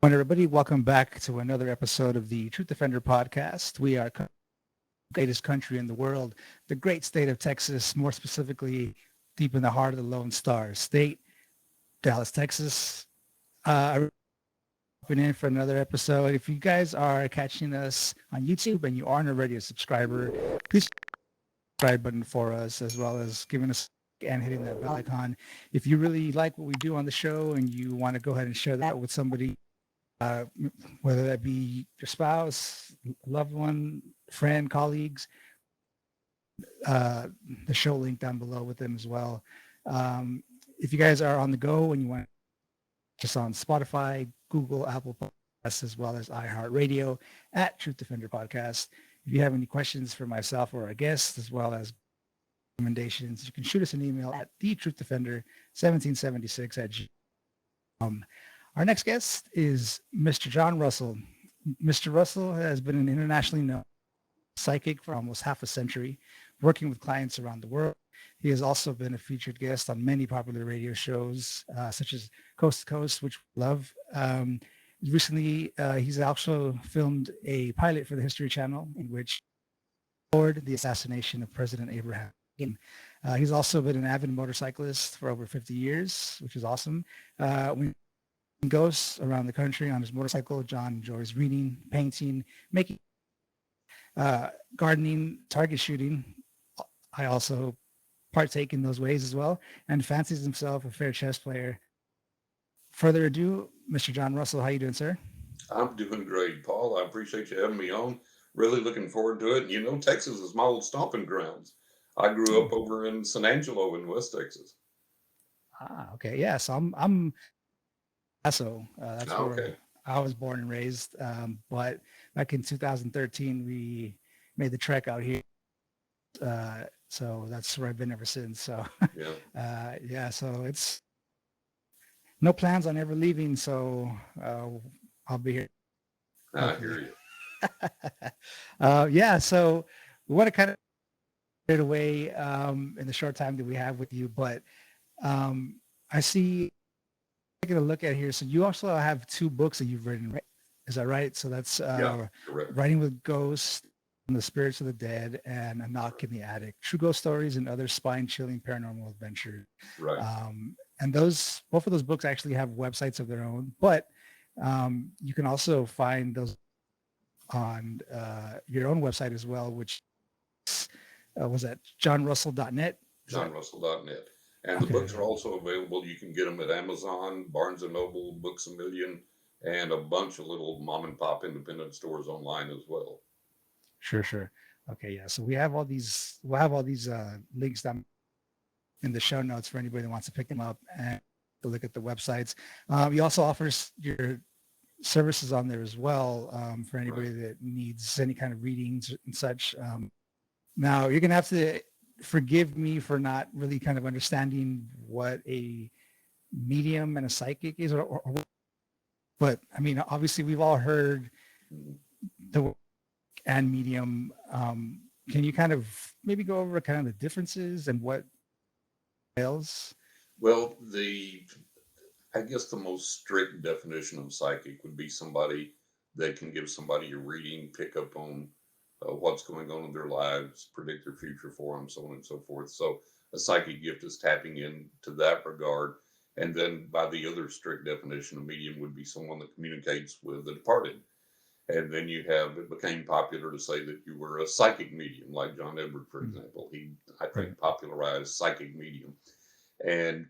Hello, everybody. Welcome back to another episode of the Truth Defender podcast. We are the greatest country in the world, the great state of Texas, more specifically, deep in the heart of the Lone Star State, Dallas, Texas. I'm in for another episode. If you guys are catching us on YouTube and you aren't already a subscriber, please subscribe button for us, as well as giving us and hitting that bell icon. If you really like what we do on the show and you want to go ahead and share that with somebody, uh, whether that be your spouse, loved one, friend, colleagues, uh, the show link down below with them as well. If you guys are on the go and you want just on Spotify, Google, Apple Podcasts, as well as iHeartRadio at Truth Defender Podcast. If you have any questions for myself or our guests, as well as recommendations, you can shoot us an email at thetruthDefender1776 at gmail.com. Our next guest is Mr. John Russell. Mr. Russell has been an internationally known psychic for almost half a century, working with clients around the world. He has also been a featured guest on many popular radio shows, such as Coast to Coast, which we love. Recently, he's also filmed a pilot for the History Channel in which explored the assassination of President Abraham Lincoln. He's also been an avid motorcyclist for over 50 years, which is awesome. When he goes around the country on his motorcycle, John enjoys reading, painting, making, gardening, target shooting. I also partake in those ways as well, and fancies himself a fair chess player. Further ado, Mr. John Russell, how you doing, sir? I'm doing great, Paul. I appreciate you having me on. Really looking forward to it. You know, Texas is my old stomping grounds. I grew Oh, up over in San Angelo in West Texas. okay, yeah. So I'm Paso. That's where Okay. I was born and raised. But back in 2013, we made the trek out here. So that's where I've been ever since. So Yeah. yeah, so it's no plans on ever leaving. So I'll be here I hopefully. hear you. Yeah, so we want to kind of get it away in the short time that we have with you, but I see taking a look at here. So you also have two books that you've written, right? Is that right? So that's Yeah, correct. Writing with Ghosts and the Spirits of the Dead and A Knock in the Attic, True Ghost Stories and Other Spine-Chilling Paranormal Adventures. Right. And both of those books actually have websites of their own, but you can also find those on your own website as well, which was at johnrussell.net. Is that JohnRussell.net. And the okay? books are also available. You can get them at Amazon, Barnes& and Noble, Books A Million, and a bunch of little mom and pop independent stores online as well. Sure, sure. Okay, yeah. So we'll have all these links down in the show notes for anybody that wants to pick them up and to look at the websites. You also offers your services on there as well for Right. anybody that needs any kind of readings and such. Now you're gonna have to forgive me for not really kind of understanding what a medium and a psychic is, but I mean, obviously we've all heard Mhm. the word and medium. Can you kind of maybe go over kind of the differences and what else? Well, I guess the most strict definition of psychic would be somebody that can give somebody a reading, pick up on what's going on in their lives, predict their future for them, so on and so forth. So a psychic gift is tapping into that regard. And then by the other strict definition, a medium would be someone that communicates with the departed. And then it became popular to say that you were a psychic medium, like John Edward, for Mm, example. He, I right. think, popularized psychic medium. And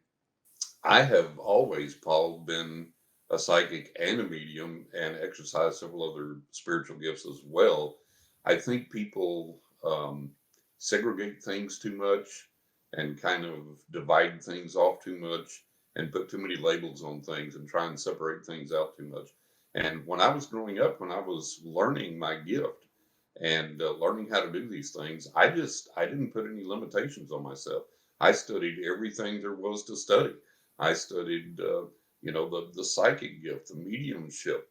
I have always, Paul, been a psychic and a medium and exercised several other spiritual gifts as well. I think people segregate things too much and kind of divide things off too much and put too many labels on things and try and separate things out too much. And when I was growing up, when I was learning my gift and learning how to do these things, I didn't put any limitations on myself. I studied everything there was to study. I studied, the psychic gift, the mediumship.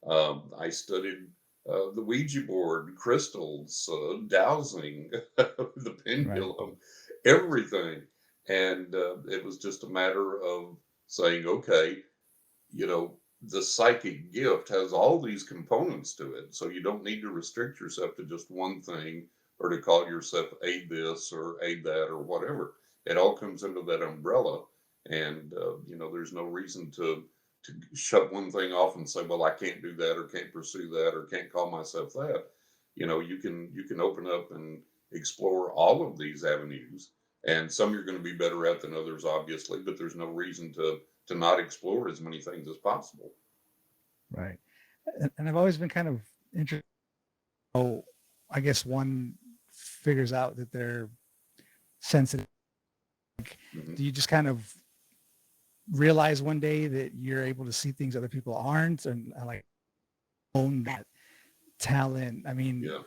I studied the Ouija board, crystals, dowsing, the Right. pendulum, everything. And it was just a matter of saying, okay, you know, the psychic gift has all these components to it. So you don't need to restrict yourself to just one thing or to call yourself a this or a that or whatever. It all comes under that umbrella. And, there's no reason to shut one thing off and say, well, I can't do that or can't pursue that or can't call myself that. You can open up and explore all of these avenues. And some you're going to be better at than others, obviously, but there's no reason to not explore as many things as possible. Right. And I've always been kind of interested. Oh, I guess one figures out that they're sensitive. Mhm. Do you just kind of realize one day that you're able to see things other people aren't, and like own that talent? I mean, Yeah.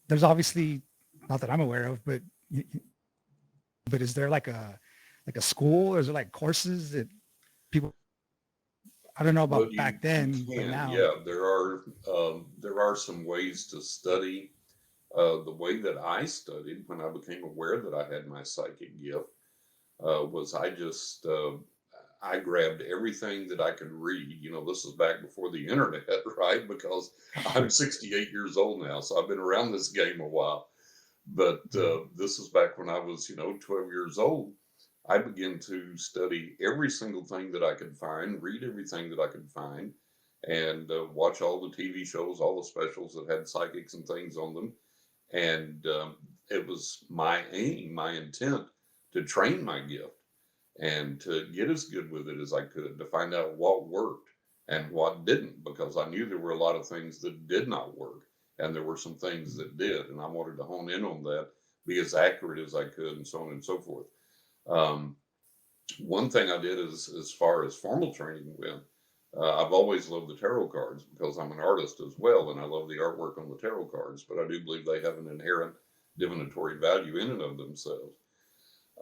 there's obviously, not that I'm aware of, but is there like a school, or is there like courses that people, I don't know Well, about you back you then, but can, now? yeah. There are some ways to study. The way that I studied when I became aware that I had my psychic gift was I grabbed everything that I could read. This is back before the internet, right? Because I'm 68 years old now, so I've been around this game a while. But Right. this is back when I was, 12 years old. I began to study every single thing that I could find, read everything that I could find, and watch all the TV shows, all the specials that had psychics and things on them. And it was my aim, my intent to train my gift and to get as good with it as I could, to find out what worked and what didn't, because I knew there were a lot of things that did not work and there were some things that did. And I wanted to hone in on that, be as accurate as I could, and so on and so forth. Um, One thing I did is, as far as formal training went, I've always loved the tarot cards because I'm an artist as well, and I love the artwork on the tarot cards. But I do believe they have an inherent divinatory value in and of themselves.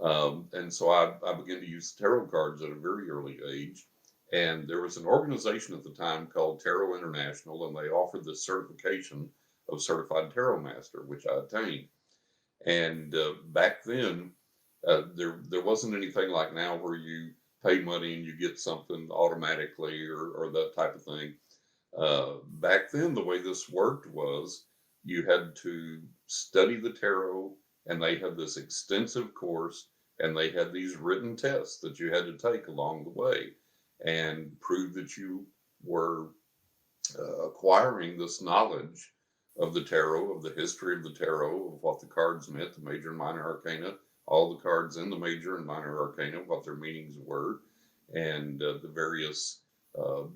And so I began to use tarot cards at a very early age. And there was an organization at the time called Tarot International, and they offered this certification of certified tarot master, which I attained. And back then, there wasn't anything like now where you pay money and you get something automatically or that type of thing. Back then, the way this worked was you had to study the tarot, and they had this extensive course, and they had these written tests that you had to take along the way and prove that you were acquiring this knowledge of the tarot, of the history of the tarot, of what the cards meant, the major and minor arcana, all the cards in the major and minor arcana, what their meanings were, and the various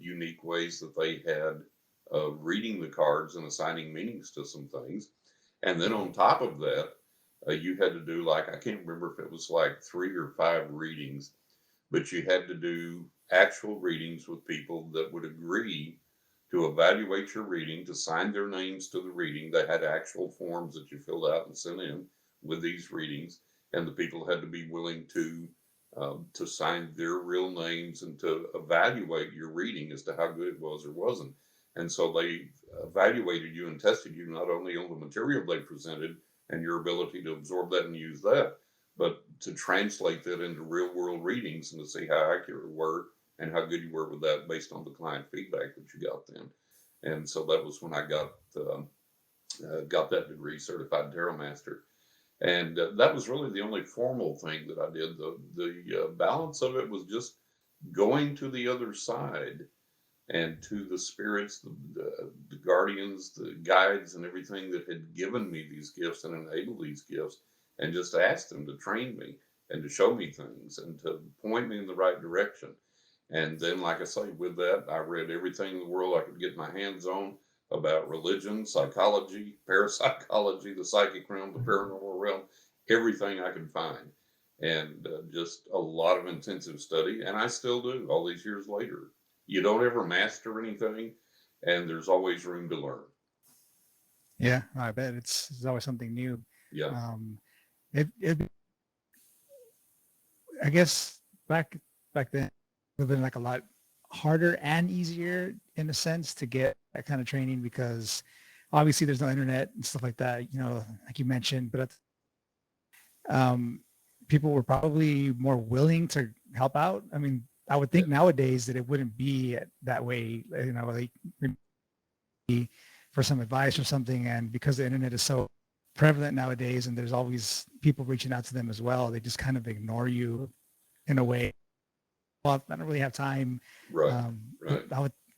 unique ways that they had of reading the cards and assigning meanings to some things. And then on top of that, you had to do, like, I can't remember if it was like 3 or 5 readings, but you had to do actual readings with people that would agree to evaluate your reading, to sign their names to the reading. They had actual forms that you filled out and sent in with these readings, and the people had to be willing to sign their real names and to evaluate your reading as to how good it was or wasn't. And so they evaluated you and tested you not only on the material they presented and your ability to absorb that and use that, but to translate that into real world readings and to see how accurate you were and how good you were with that based on the client feedback that you got then. And so that was when I got that degree, certified tarot master. And that was really the only formal thing that I did. The balance of it was just going to the other side and to the spirits, the guardians, the guides, and everything that had given me these gifts and enabled these gifts, and just ask them to train me and to show me things and to point me in the right direction. And then, like I say, with that, I read everything in the world I could get my hands on about religion, psychology, parapsychology, the psychic realm, the paranormal realm, everything I could find. And just a lot of intensive study. And I still do all these years later. You don't ever master anything, and there's always room to learn. Yeah, I bet it's always something new. Yeah. Um, it I guess back then it would have been like a lot harder and easier in a sense to get that kind of training, because obviously there's no internet and stuff like that, like you mentioned, but um, people were probably more willing to help out. I mean, I would think nowadays that it wouldn't be that way, like maybe for some advice or something. And because the internet is so prevalent nowadays and there's always people reaching out to them as well, they just kind of ignore you in a way. Well, I don't really have time. Right, Um, right.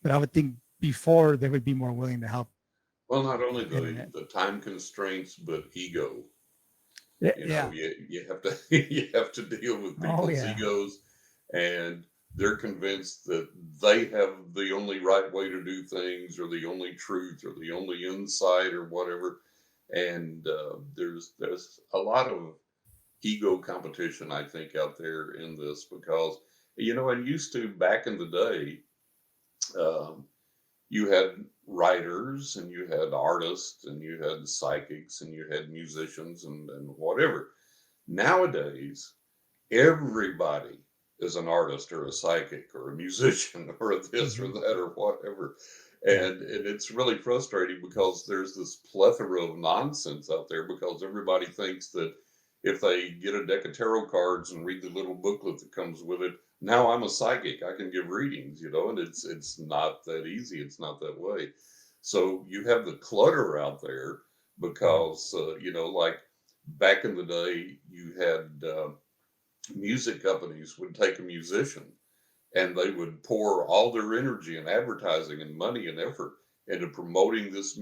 but I would think before they would be more willing to help Well, not only the internet. the time constraints, but ego. Yeah. You know, Yeah. you have to you have to deal with Oh people's yeah. egos, and they're convinced that they have the only right way to do things, or the only truth, or the only insight, or whatever. And there's a lot of ego competition, I think, out there in this because and used to back in the day. Um, you had writers and you had artists and you had psychics and you had musicians and whatever. Nowadays, everybody is an artist or a psychic or a musician or a this or Hmm. that or whatever. Yeah. And it's really frustrating because there's this plethora of nonsense out there because everybody thinks that if they get a deck of tarot cards and read the little booklet that comes with it, now I'm a psychic. I can give readings, and it's not that easy. It's not that way. So you have the clutter out there Mhm. because like back in the day, you had music companies would take a musician and they would pour all their energy and advertising and money and effort into promoting this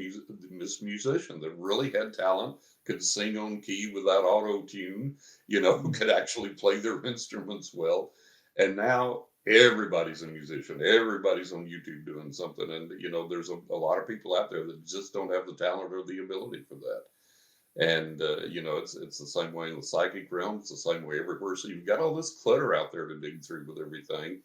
musician that really had talent, could sing on key without auto tune, Mhm. could actually play their instruments well. And now everybody's a musician, everybody's on YouTube doing something. And there's a lot of people out there that just don't have the talent or the ability for that. And it's the same way in the psychic realm. It's the same way everywhere. So you've got all this clutter out there to dig through with everything.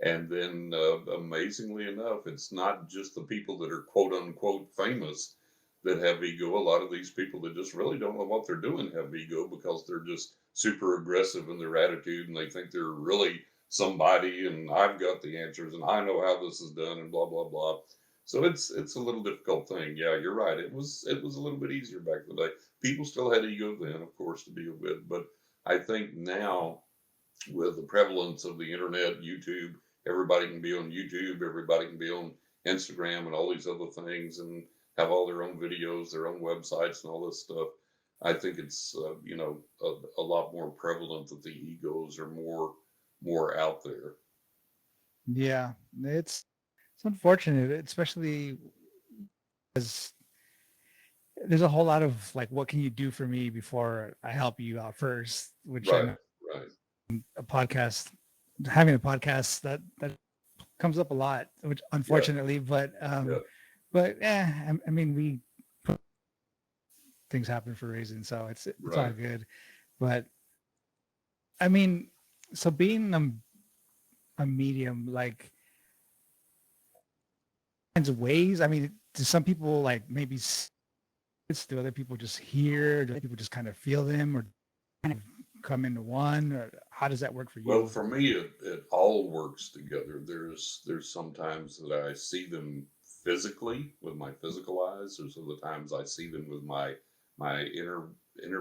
And then, amazingly enough, it's not just the people that are quote unquote famous that have ego. A lot of these people that just really don't know what they're doing have ego because they're just super aggressive in their attitude and they think they're really somebody and I've got the answers and I know how this is done and blah blah blah. So it's a little difficult thing. Yeah, you're right. It was a little bit easier back in the day. People still had ego then, of course, to deal with, but I think now with the prevalence of the internet, YouTube, everybody can be on YouTube, everybody can be on Instagram and all these other things and have all their own videos, their own websites and all this stuff. I think it's a lot more prevalent that the egos are more out there. Yeah. It's unfortunate, especially as there's a whole lot of like, what can you do for me before I help you out first? Which I Right, know right. a podcast, having a podcast that comes up a lot, which Yeah, unfortunately, yeah, but I mean, we things happen for a reason, so it's all right. good. But I mean, so being a medium, like kinds of ways. I mean, do some people like maybe do other people just hear? Do other people just kind of feel them, or kind of come into one? Or how does that work for Well, you? for me, it all works together. There's sometimes that I see them physically with my physical eyes. There's other times I see them with my inner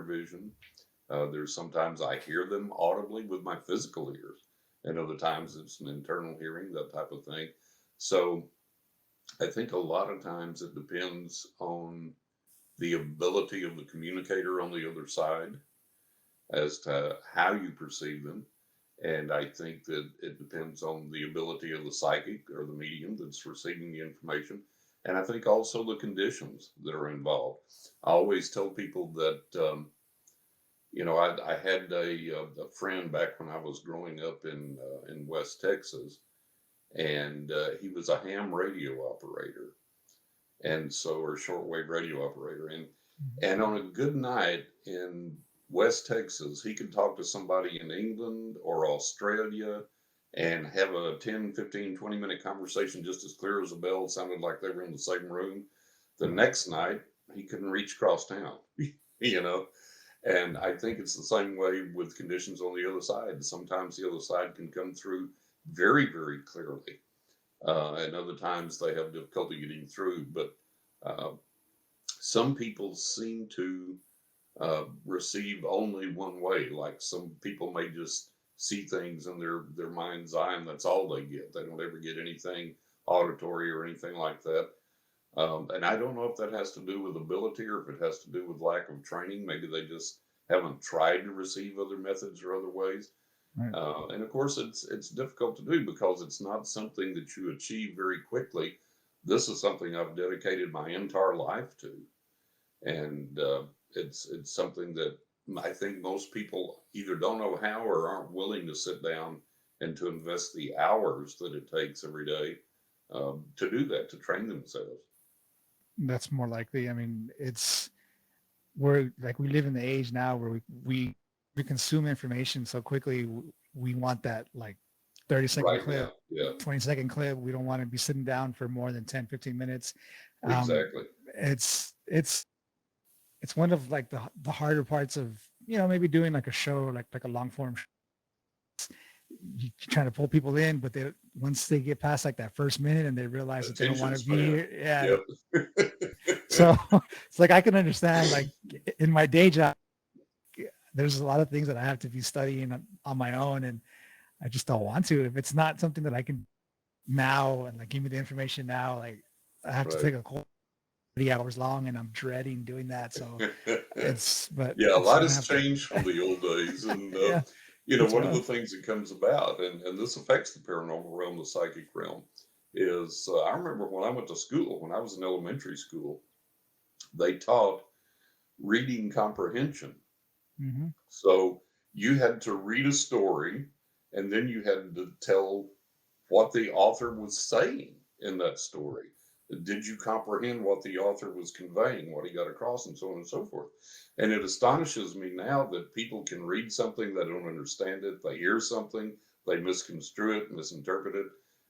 vision. There's sometimes I hear them audibly with my physical ears, and other times it's an internal hearing, that type of thing. So I think a lot of times it depends on the ability of the communicator on the other side as to how you perceive them. And I think that it depends on the ability of the psychic or the medium that's receiving the information. And I think also the conditions that are involved. I always tell people that, I had a friend back when I was growing up in West Texas, and he was a ham radio operator, and so or shortwave radio operator, and on a good night in West Texas, he could talk to somebody in England or Australia and have a 10, 15, 20-minute conversation just as clear as a bell. It sounded like they were in the same room. The next night, he couldn't reach across town, you know. And I think it's the same way with conditions on the other side. Sometimes the other side can come through very, very clearly. And other times they have difficulty getting through. But uh, some people seem to receive only one way. Like some people may just see things in their mind's eye, and that's all they get. They don't ever get anything auditory or anything like that. And I don't know if that has to do with ability or if it has to do with lack of training. Maybe they just haven't tried to receive other methods or other ways. Right. And of course, it's difficult to do because it's not something that you achieve very quickly. This is something I've dedicated my entire life to, and it's something that I think most people either don't know how or aren't willing to sit down and to invest the hours that it takes every day to do that, to train themselves. That's more likely. I mean, we're like, we live in the age now where we consume information so quickly. We want that like 30-second Right clip, now, yeah, 20-second clip. We don't want to be sitting down for more than 10-15 minutes. um exactly. it's it's one of like the harder parts of, maybe doing like a show, like a long form. You trying to pull people in, but they, once they get past like that first minute and they realize that they don't Attention want to be span. here, yeah. Yep. So it's like I can understand, like in my day job, there's a lot of things that I have to be studying on my own, and I just don't want to. If it's not something that I can now, and like give me the information now, like I have to Right. take a course 30 hours long, and I'm dreading doing that. So but Yeah, a it's lot gonna has have to. changed from the old days, and Yeah, it's one of the rough. things that comes about, and this affects the paranormal realm, the psychic realm, is I remember when I went to school, when I was in elementary school, they taught reading comprehension. Hmm. So you had to read a story, and then you had to tell what the author was saying in that story. Did you comprehend what the author was conveying, what he got across, and so on and so forth? And it astonishes me now that people can read something, they don't understand it, they hear something, they misconstrue it, misinterpret it,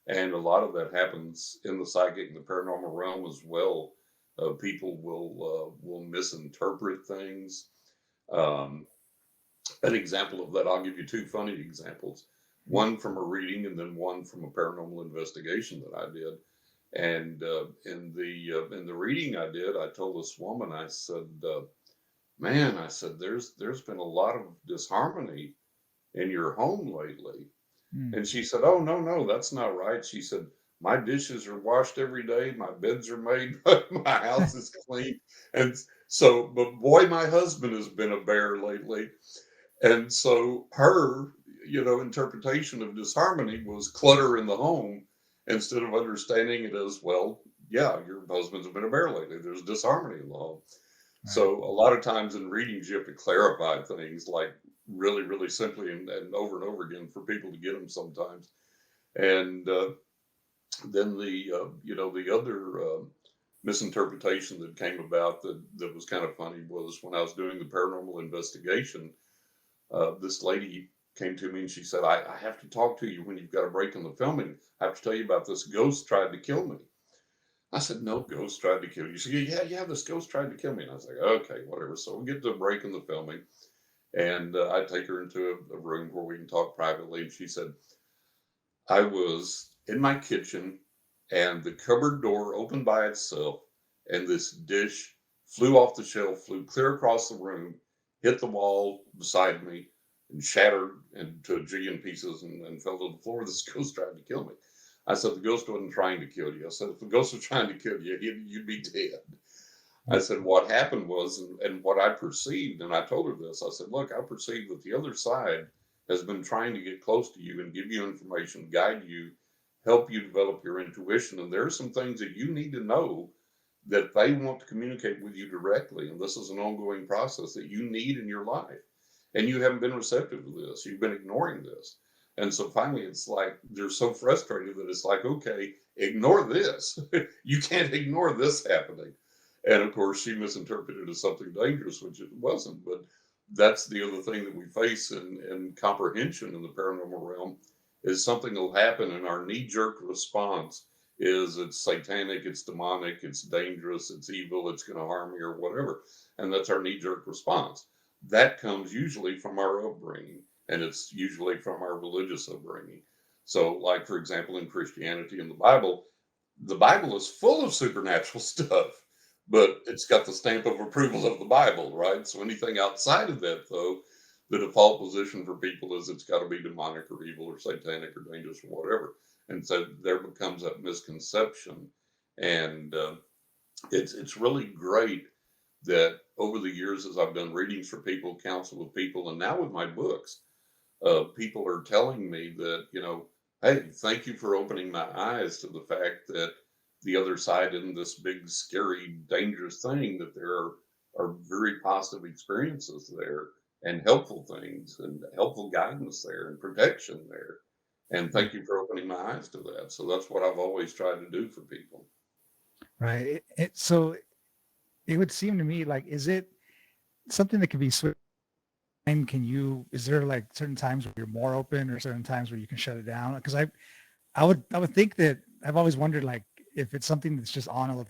and a lot of that happens in the psychic and the paranormal realm as well. People will misinterpret things. Um, an example of that, I'll give you two funny examples. One from a reading, and then one from a paranormal investigation that I did. And in the reading I did, I told this woman, I said, "Man," I said, "there's been a lot of disharmony in your home lately." Mm. And she said, "Oh, no, no, that's not right." She said, "My dishes are washed every day, my beds are made, my house is clean." And so, but boy, my husband has been a bear lately. And so her, interpretation of disharmony was clutter in the home instead of understanding it as, well, yeah, your husband's been a bear lately. There's disharmony in the home. Right. So a lot of times in readings, you have to clarify things like really, really simply and over again for people to get them sometimes. And then the other misinterpretation that came about that was kind of funny was when I was doing the paranormal investigation. This lady came to me and she said, I have to talk to you when you've got a break in the filming. I have to tell you about this ghost tried to kill me. I said, "No ghost tried to kill you." She said, "Yeah, yeah, this ghost tried to kill me." And I was like, "Okay, whatever." So we get to a break in the filming, and I take her into a room where we can talk privately. And she said, "I was in my kitchen and the cupboard door opened by itself, and this dish flew off the shelf, flew clear across the room, hit the wall beside me, and shattered into a jillion pieces and fell to the floor. This ghost tried to kill me." I said, "The ghost wasn't trying to kill you." I said, "If the ghost was trying to kill you, you'd be dead." I said, "What happened was, and what I perceived," and I told her this, I said, "Look, I perceive that the other side has been trying to get close to you and give you information, guide you, help you develop your intuition. And there are some things that you need to know that they want to communicate with you directly. And this is an ongoing process that you need in your life. And you haven't been receptive to this. You've been ignoring this." And so finally, it's like they're so frustrated that it's like, "Okay, ignore this. You can't ignore this happening." And of course, she misinterpreted it as something dangerous, which it wasn't. But that's the other thing that we face in comprehension in the paranormal realm is something will happen, and our knee-jerk response is it's satanic, it's demonic, it's dangerous, it's evil, it's going to harm me, or whatever. And that's our knee-jerk response. That comes usually from our upbringing, and it's usually from our religious upbringing. So, like for example, in Christianity and the Bible is full of supernatural stuff, but it's got the stamp of approval of the Bible, right? So anything outside of that, though, the default position for people is it's got to be demonic or evil or satanic or dangerous or whatever. And so there becomes that misconception. And it's really great that over the years, as I've done readings for people, counsel with people, and now with my books, people are telling me that, hey, thank you for opening my eyes to the fact that the other side isn't this big, scary, dangerous thing, that there are very positive experiences there and helpful things and helpful guidance there and protection there. And thank you for opening my eyes to that. So that's what I've always tried to do for people. Right. So it would seem to me like, is it something that can be switched? And is there like certain times where you're more open or certain times where you can shut it down? Because I would think that I've always wondered, like, if it's something that's just on a,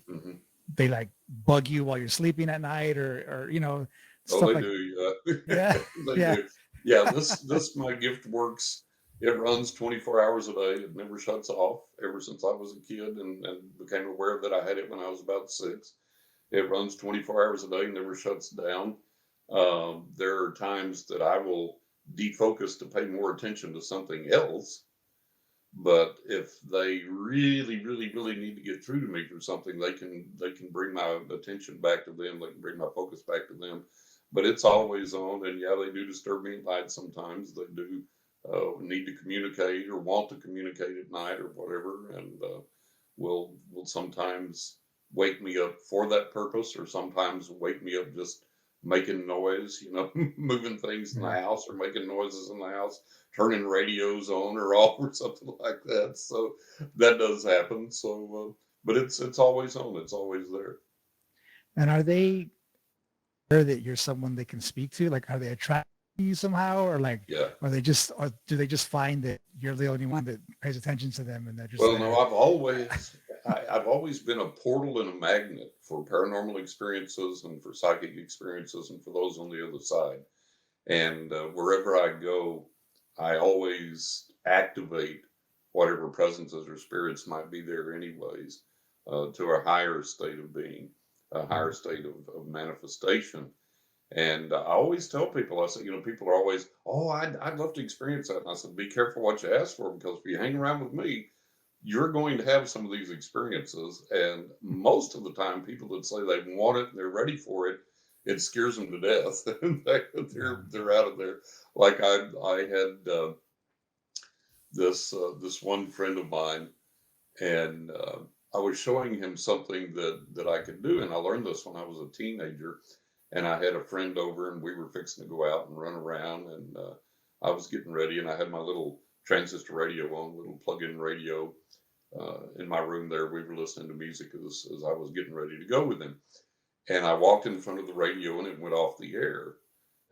Hmm. they like bug you while you're sleeping at night or Oh, stuff they like, do. yeah, Yeah, they yeah. do. Yeah, this my gift works. It runs 24 hours a day. It never shuts off ever since I was a kid and became aware that I had it when I was about 6. It runs 24 hours a day, never shuts down. There are times that I will defocus to pay more attention to something else. But if they really, really, really need to get through to me for something, they can bring my attention back to them. They can bring my focus back to them. But it's always on, and yeah, they do disturb me at night sometimes. They do need to communicate or want to communicate at night or whatever, and will sometimes wake me up for that purpose, or sometimes wake me up just making noise, moving things in the Yeah. house or making noises in the house, turning radios on or off or something like that. So that does happen. So, but it's always on. It's always there. And are they aware that you're someone they can speak to? Like, are they attracted to you somehow, or like, Yeah. or do they just find that you're the only one that pays attention to them and they're just Well, no, there? I've always been a portal and a magnet for paranormal experiences and for psychic experiences and for those on the other side. And wherever I go, I always activate whatever presences or spirits might be there, anyways, to a higher state of being, a higher state of manifestation. And I always tell people, I said, people are always, oh, I'd love to experience that. And I said, be careful what you ask for, because if you hang around with me, you're going to have some of these experiences. And most of the time, people that say they want it and they're ready for it, it scares them to death. They're out of there. Like I had this one friend of mine, and I was showing him something that I could do, and I learned this when I was a teenager. And I had a friend over, and we were fixing to go out and run around, and I was getting ready, and I had my little transistor radio on, little plug-in radio in my room there. We were listening to music as I was getting ready to go with him. And I walked in front of the radio and it went off the air.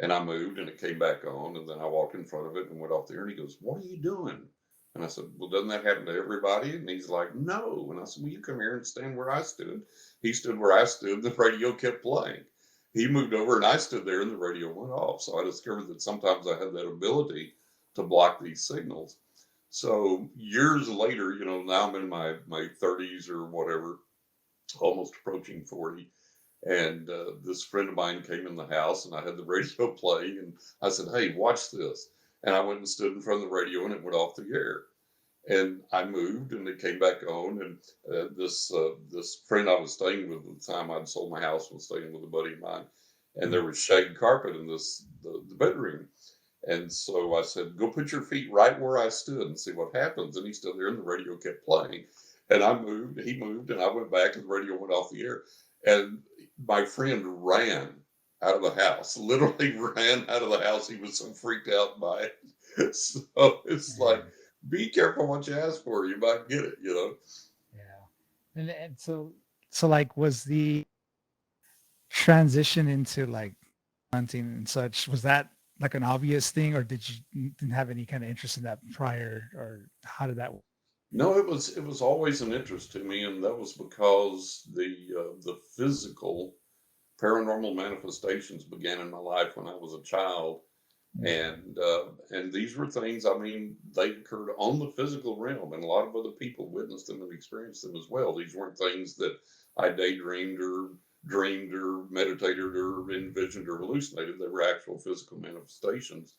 And I moved and it came back on. And then I walked in front of it and went off the air. And he goes, "What are you doing?" And I said, "Well, doesn't that happen to everybody?" And he's like, "No." And I said, "Well, you come here and stand where I stood." He stood where I stood. And the radio kept playing. He moved over and I stood there and the radio went off. So I discovered that sometimes I had that ability to block these signals. So years later, now I'm in my 30s or whatever, almost approaching 40. And this friend of mine came in the house and I had the radio playing. And I said, "Hey, watch this." And I went and stood in front of the radio and it went off the air. And I moved and it came back on. And this friend I was staying with at the time, I'd sold my house and was staying with a buddy of mine. And there was shag carpet in the bedroom. And so I said, "Go put your feet right where I stood and see what happens." And he stood there and the radio kept playing. And I moved, he moved, and I went back and the radio went off the air. And my friend ran out of the house, literally ran out of the house. He was so freaked out by it. So it's like, Yeah. be careful what you ask for. You might get it. Yeah. And so like, was the transition into like hunting and such, was that like an obvious thing, or didn't have any kind of interest in that prior, or how did that work? No, it was always an interest to me, and that was because the physical paranormal manifestations began in my life when I was a child, and these were things. I mean, they occurred on the physical realm, and a lot of other people witnessed them and experienced them as well. These weren't things that I daydreamed or dreamed or meditated or envisioned or hallucinated. They were actual physical manifestations.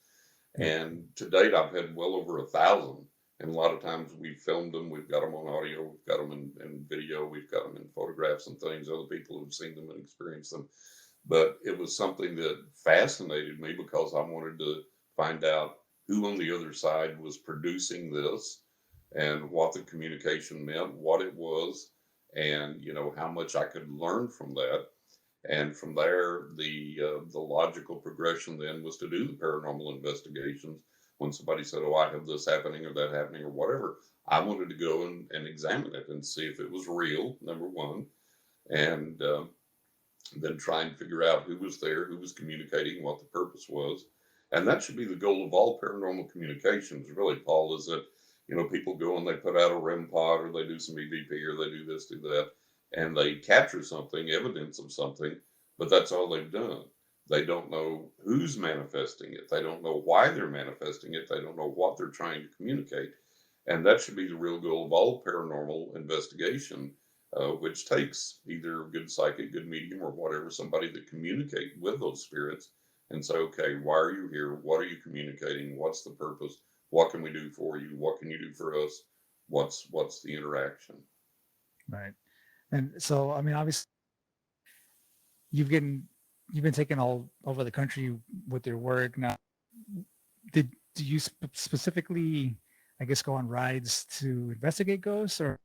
Yep. And to date, I've had well over 1,000. And a lot of times we've filmed them, we've got them on audio, we've got them in video, we've got them in photographs and things. Other people have seen them and experienced them. But it was something that fascinated me because I wanted to find out who on the other side was producing this and what the communication meant, what it was, and how much I could learn from that. And from there, the logical progression then was to do the paranormal investigations. When somebody said, "Oh, I have this happening or that happening or whatever," I wanted to go and examine it and see if it was real. Number one, and then try and figure out who was there, who was communicating, what the purpose was. And that should be the goal of all paranormal communications, really, Paul, is that, people go and they put out a REM pod or they do some EVP or they do this, do that, and they capture something, evidence of something, but that's all they've done. They don't know who's manifesting it. They don't know why they're manifesting it. They don't know what they're trying to communicate. And that should be the real goal of all paranormal investigation, which takes either a good psychic, good medium, or whatever, somebody that communicate with those spirits and say, okay, why are you here? What are you communicating? What's the purpose? What can we do for you? What can you do for us? What's the interaction? Right. And so, I mean, obviously, you've been you've been taken all over the country with your work. Now, do you specifically, I guess, go on rides to investigate ghosts, or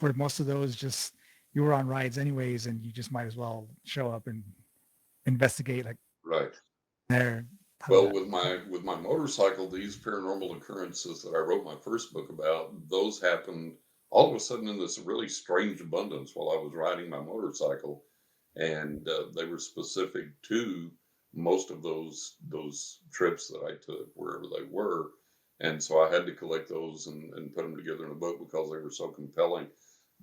were most of those just you were on rides anyways, and you just might as well show up and investigate like Right. there? How did Well, that? with my motorcycle, these paranormal occurrences that I wrote my first book about, those happened all of a sudden in this really strange abundance while I was riding my motorcycle, and they were specific to most of those trips that I took wherever they were, and so I had to collect those and put them together in a book because they were so compelling.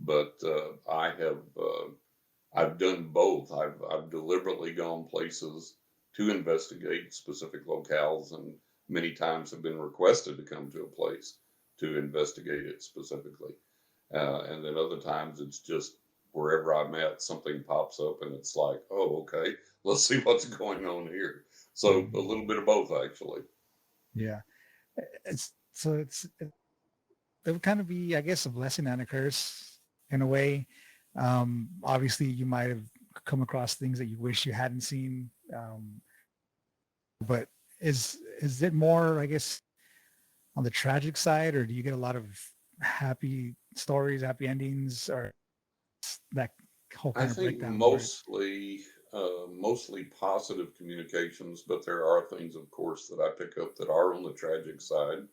But I've done both. I've deliberately gone places to investigate specific locales, and many times have been requested to come to a place to investigate it specifically. And then other times it's just wherever I'm at, something pops up, and it's like, oh, okay, let's see what's going on here. So a Mhm. little bit of both, actually. Yeah, it's so it would kind of be, I guess, a blessing and a curse in a way. Obviously, you might have come across things that you wish you hadn't seen, but is it more, I guess, on the tragic side, or do you get a lot of happy stories, happy endings, or that whole I kind of think breakdown part? mostly positive communications, but there are things, of course, that I pick up that are on the tragic side,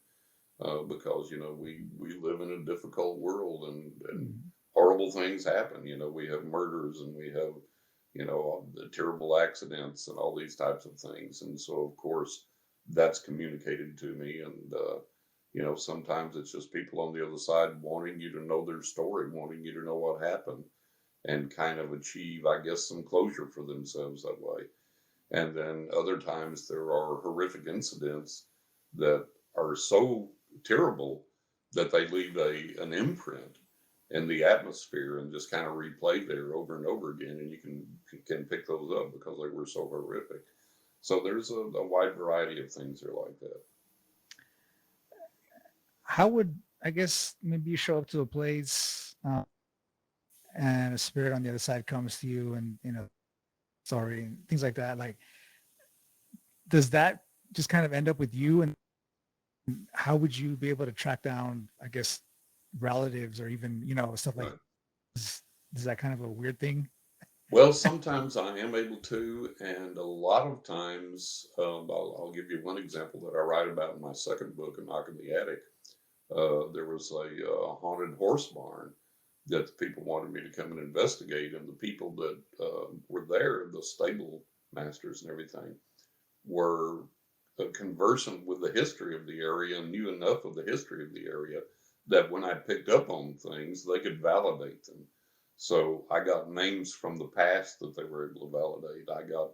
because we live in a difficult world, and Mm. horrible things happen. We have murders and we have terrible accidents and all these types of things, and so of course that's communicated to me, and sometimes it's just people on the other side wanting you to know their story, wanting you to know what happened, and kind of achieve, I guess, some closure for themselves that way. And then other times there are horrific incidents that are so terrible that they leave an imprint in the atmosphere and just kind of replay there over and over again. And you can pick those up because they were so horrific. So there's a wide variety of things that are like that. How would, I guess, maybe you show up to a place, and a spirit on the other side comes to you, and sorry, and things like that. Like, does that just kind of end up with you, and how would you be able to track down, I guess, relatives or even stuff like? Right. Is that kind of a weird thing? Well, sometimes I am able to, and a lot of times, I'll give you one example that I write about in my second book, A Knock in the Attic. There was a haunted horse barn that the people wanted me to come and investigate, and the people that were there, the stable masters and everything, were conversant with the history of the area and knew enough of the history of the area that when I picked up on things, they could validate them. So I got names from the past that they were able to validate. I got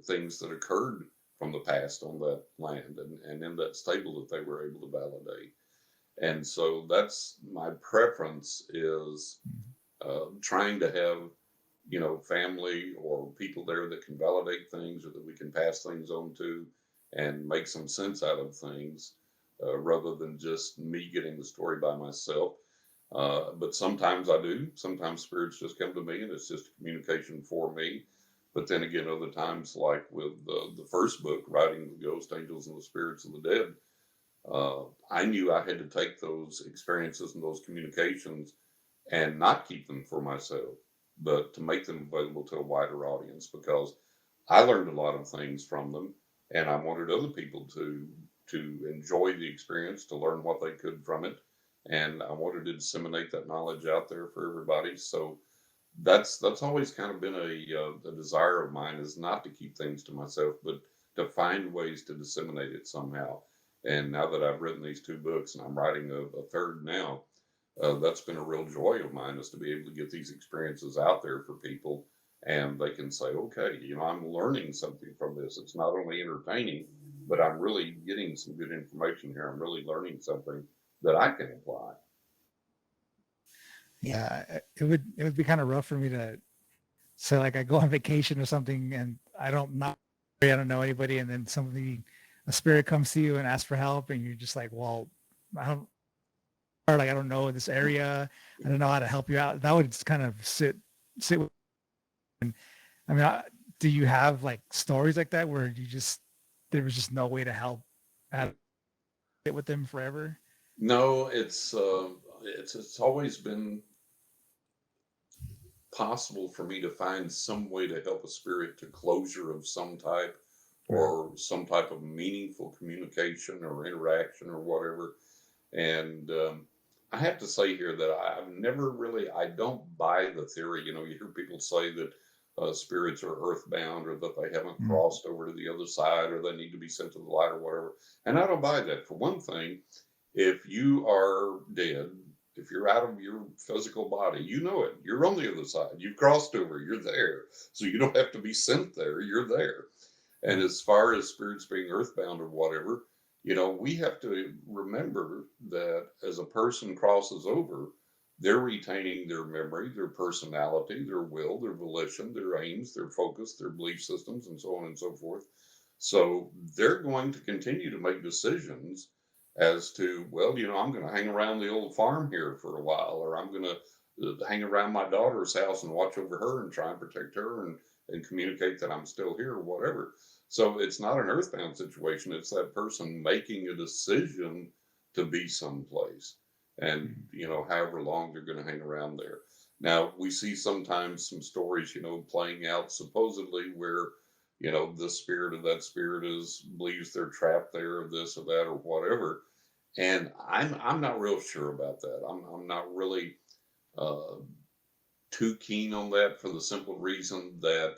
things that occurred from the past on that land and in that stable that they were able to validate. And so that's my preference is trying to have family or people there that can validate things or that we can pass things on to and make some sense out of things, rather than just me getting the story by myself. But sometimes I do. Sometimes spirits just come to me and it's just communication for me. But then again, other times, like with the first book, Writing the Ghost, Angels, and the Spirits of the Dead, I knew I had to take those experiences and those communications and not keep them for myself, but to make them available to a wider audience, because I learned a lot of things from them, and I wanted other people to enjoy the experience, to learn what they could from it, and I wanted to disseminate that knowledge out there for everybody. So that's always kind of been a desire of mine, is not to keep things to myself, but to find ways to disseminate it somehow. And now that I've written these two books and I'm writing a third now, that's been a real joy of mine, is to be able to get these experiences out there for people, and they can say, okay, I'm learning something from this. It's not only entertaining, but I'm really getting some good information here. I'm really learning something that I can apply. Yeah, it would be kind of rough for me to say, like, I go on vacation or something and I don't know anybody, and then a spirit comes to you and asks for help, and you're just like, well, I don't or like I don't know this area, I don't know how to help you out. That would just kind of sit with. I mean, do you have like stories like that where there was just no way to help out sit with them forever? No, it's always been possible for me to find some way to help a spirit to closure of some type, Right. or some type of meaningful communication or interaction or whatever. And I have to say here that I don't buy the theory. You hear people say that spirits are earthbound, or that they haven't Mm. crossed over to the other side, or they need to be sent to the light or whatever. And I don't buy that. For one thing, if you are dead, if you're out of your physical body, you know it. You're on the other side. You've crossed over. You're there. So you don't have to be sent there. You're there. And Right. as far as spirits being earthbound or whatever, we have to remember that as a person crosses over, they're retaining their memory, their personality, their will, their volition, their aims, their focus, their belief systems, and so on and so forth. So they're going to continue to make decisions as to, well, I'm going to hang around the old farm here for a while, or I'm going to hang around my daughter's house and watch over her and try and protect her, and communicate that I'm still here or whatever. So it's not an earthbound situation. It's that person making a decision to be someplace, and, Mm. however long they're going to hang around there. Now, we see sometimes some stories, playing out supposedly where, the spirit of that spirit believes they're trapped there, or this or that or whatever. And I'm not real sure about that. I'm not really uh, too keen on that, for the simple reason that,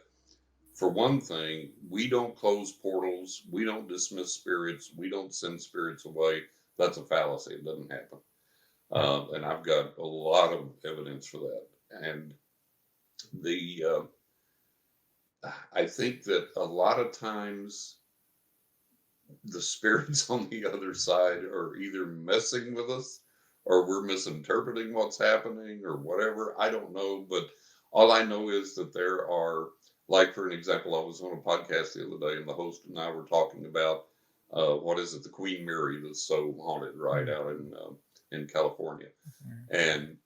for one thing, we don't close portals, we don't dismiss spirits, we don't send spirits away. That's a fallacy. It doesn't happen. Right. And I've got a lot of evidence for that. And the I think that a lot of times the spirits on the other side are either messing with us, or we're misinterpreting what's happening, or whatever. I don't know. But all I know is that there are, like, for an example, I was on a podcast the other day, and the host and I were talking about what is it, the Queen Mary that's so haunted, right, Mm. out in California. Right. And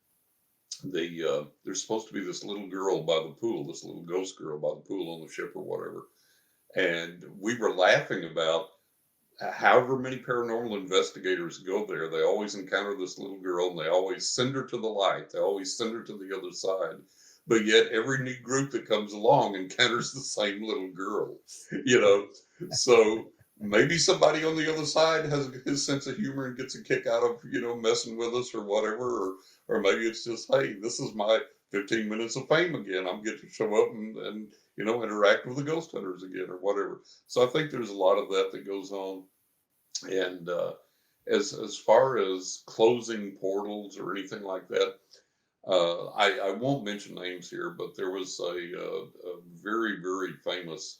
there's supposed to be this little girl by the pool, this little ghost girl by the pool on the ship or whatever. And we were laughing about, however many paranormal investigators go there, they always encounter this little girl, and they always send her to the light. They always send her to the other side. But yet every new group that comes along encounters the same little girl, you know? So maybe somebody on the other side has his sense of humor and gets a kick out of, messing with us or whatever. Or maybe it's just, hey, this is my 15 minutes of fame again. I'm getting to show up and interact with the ghost hunters again or whatever. So I think there's a lot of that that goes on. And as far as closing portals or anything like that, I won't mention names here, but there was a very, very famous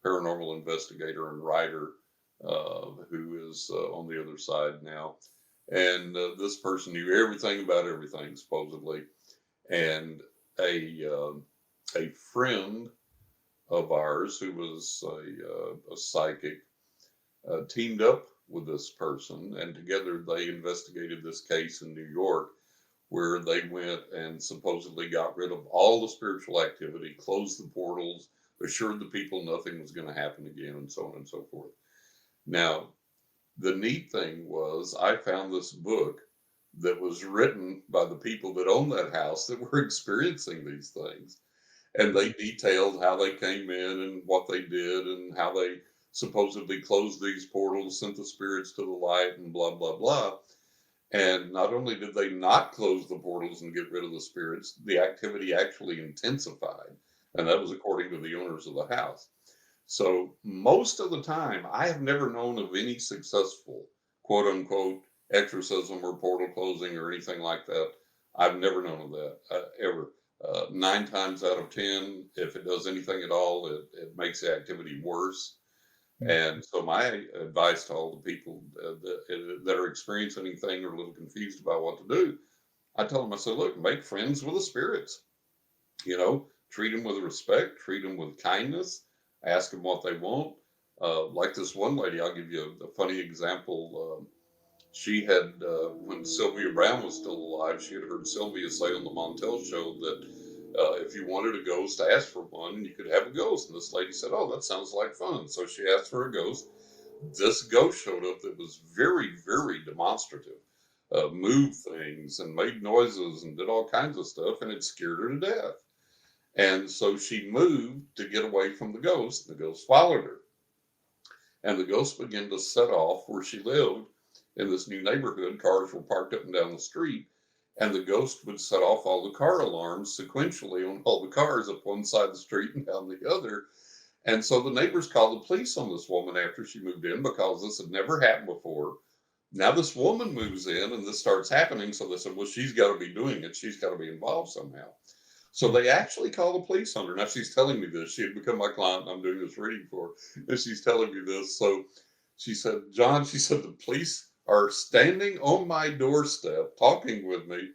paranormal investigator and writer who is on the other side now. And this person knew everything about everything, supposedly. And a a friend of ours who was a psychic teamed up with this person, and together they investigated this case in New York where they went and supposedly got rid of all the spiritual activity, closed the portals, assured the people nothing was going to happen again, and so on and so forth. Now, the neat thing was, I found this book that was written by the people that own that house that were experiencing these things. And they detailed how they came in and what they did and how they supposedly closed these portals, sent the spirits to the light, and blah, blah, blah. And not only did they not close the portals and get rid of the spirits, the activity actually intensified. And that was according to the owners of the house. So most of the time, I have never known of any successful quote unquote exorcism or portal closing or anything like that. I've never known of that ever. 9 times out of 10, if it does anything at all, it makes the activity worse. And so my advice to all the people that are experiencing anything or a little confused about what to do, I tell them, I say, look, make friends with the spirits. Treat them with respect, treat them with kindness, ask them what they want. Like this one lady, I'll give you a funny example. She had, when Sylvia Brown was still alive, she had heard Sylvia say on the Montel show that if you wanted a ghost, ask for one, and you could have a ghost. And this lady said, oh, that sounds like fun. So she asked for a ghost. This ghost showed up that was very, very demonstrative, moved things and made noises and did all kinds of stuff, and it scared her to death. And so she moved to get away from the ghost. The ghost followed her. And the ghost began to set off where she lived in this new neighborhood. Cars were parked up and down the street. And the ghost would set off all the car alarms sequentially on all the cars up one side of the street and down the other. And so the neighbors called the police on this woman after she moved in because this had never happened before. Now this woman moves in and this starts happening. So they said, well, she's got to be doing it. She's got to be involved somehow. So they actually call the police on her. Now she's telling me this. She had become my client and I'm doing this reading for her. And she's telling me this. So she said, John, she said, the police are standing on my doorstep talking with me.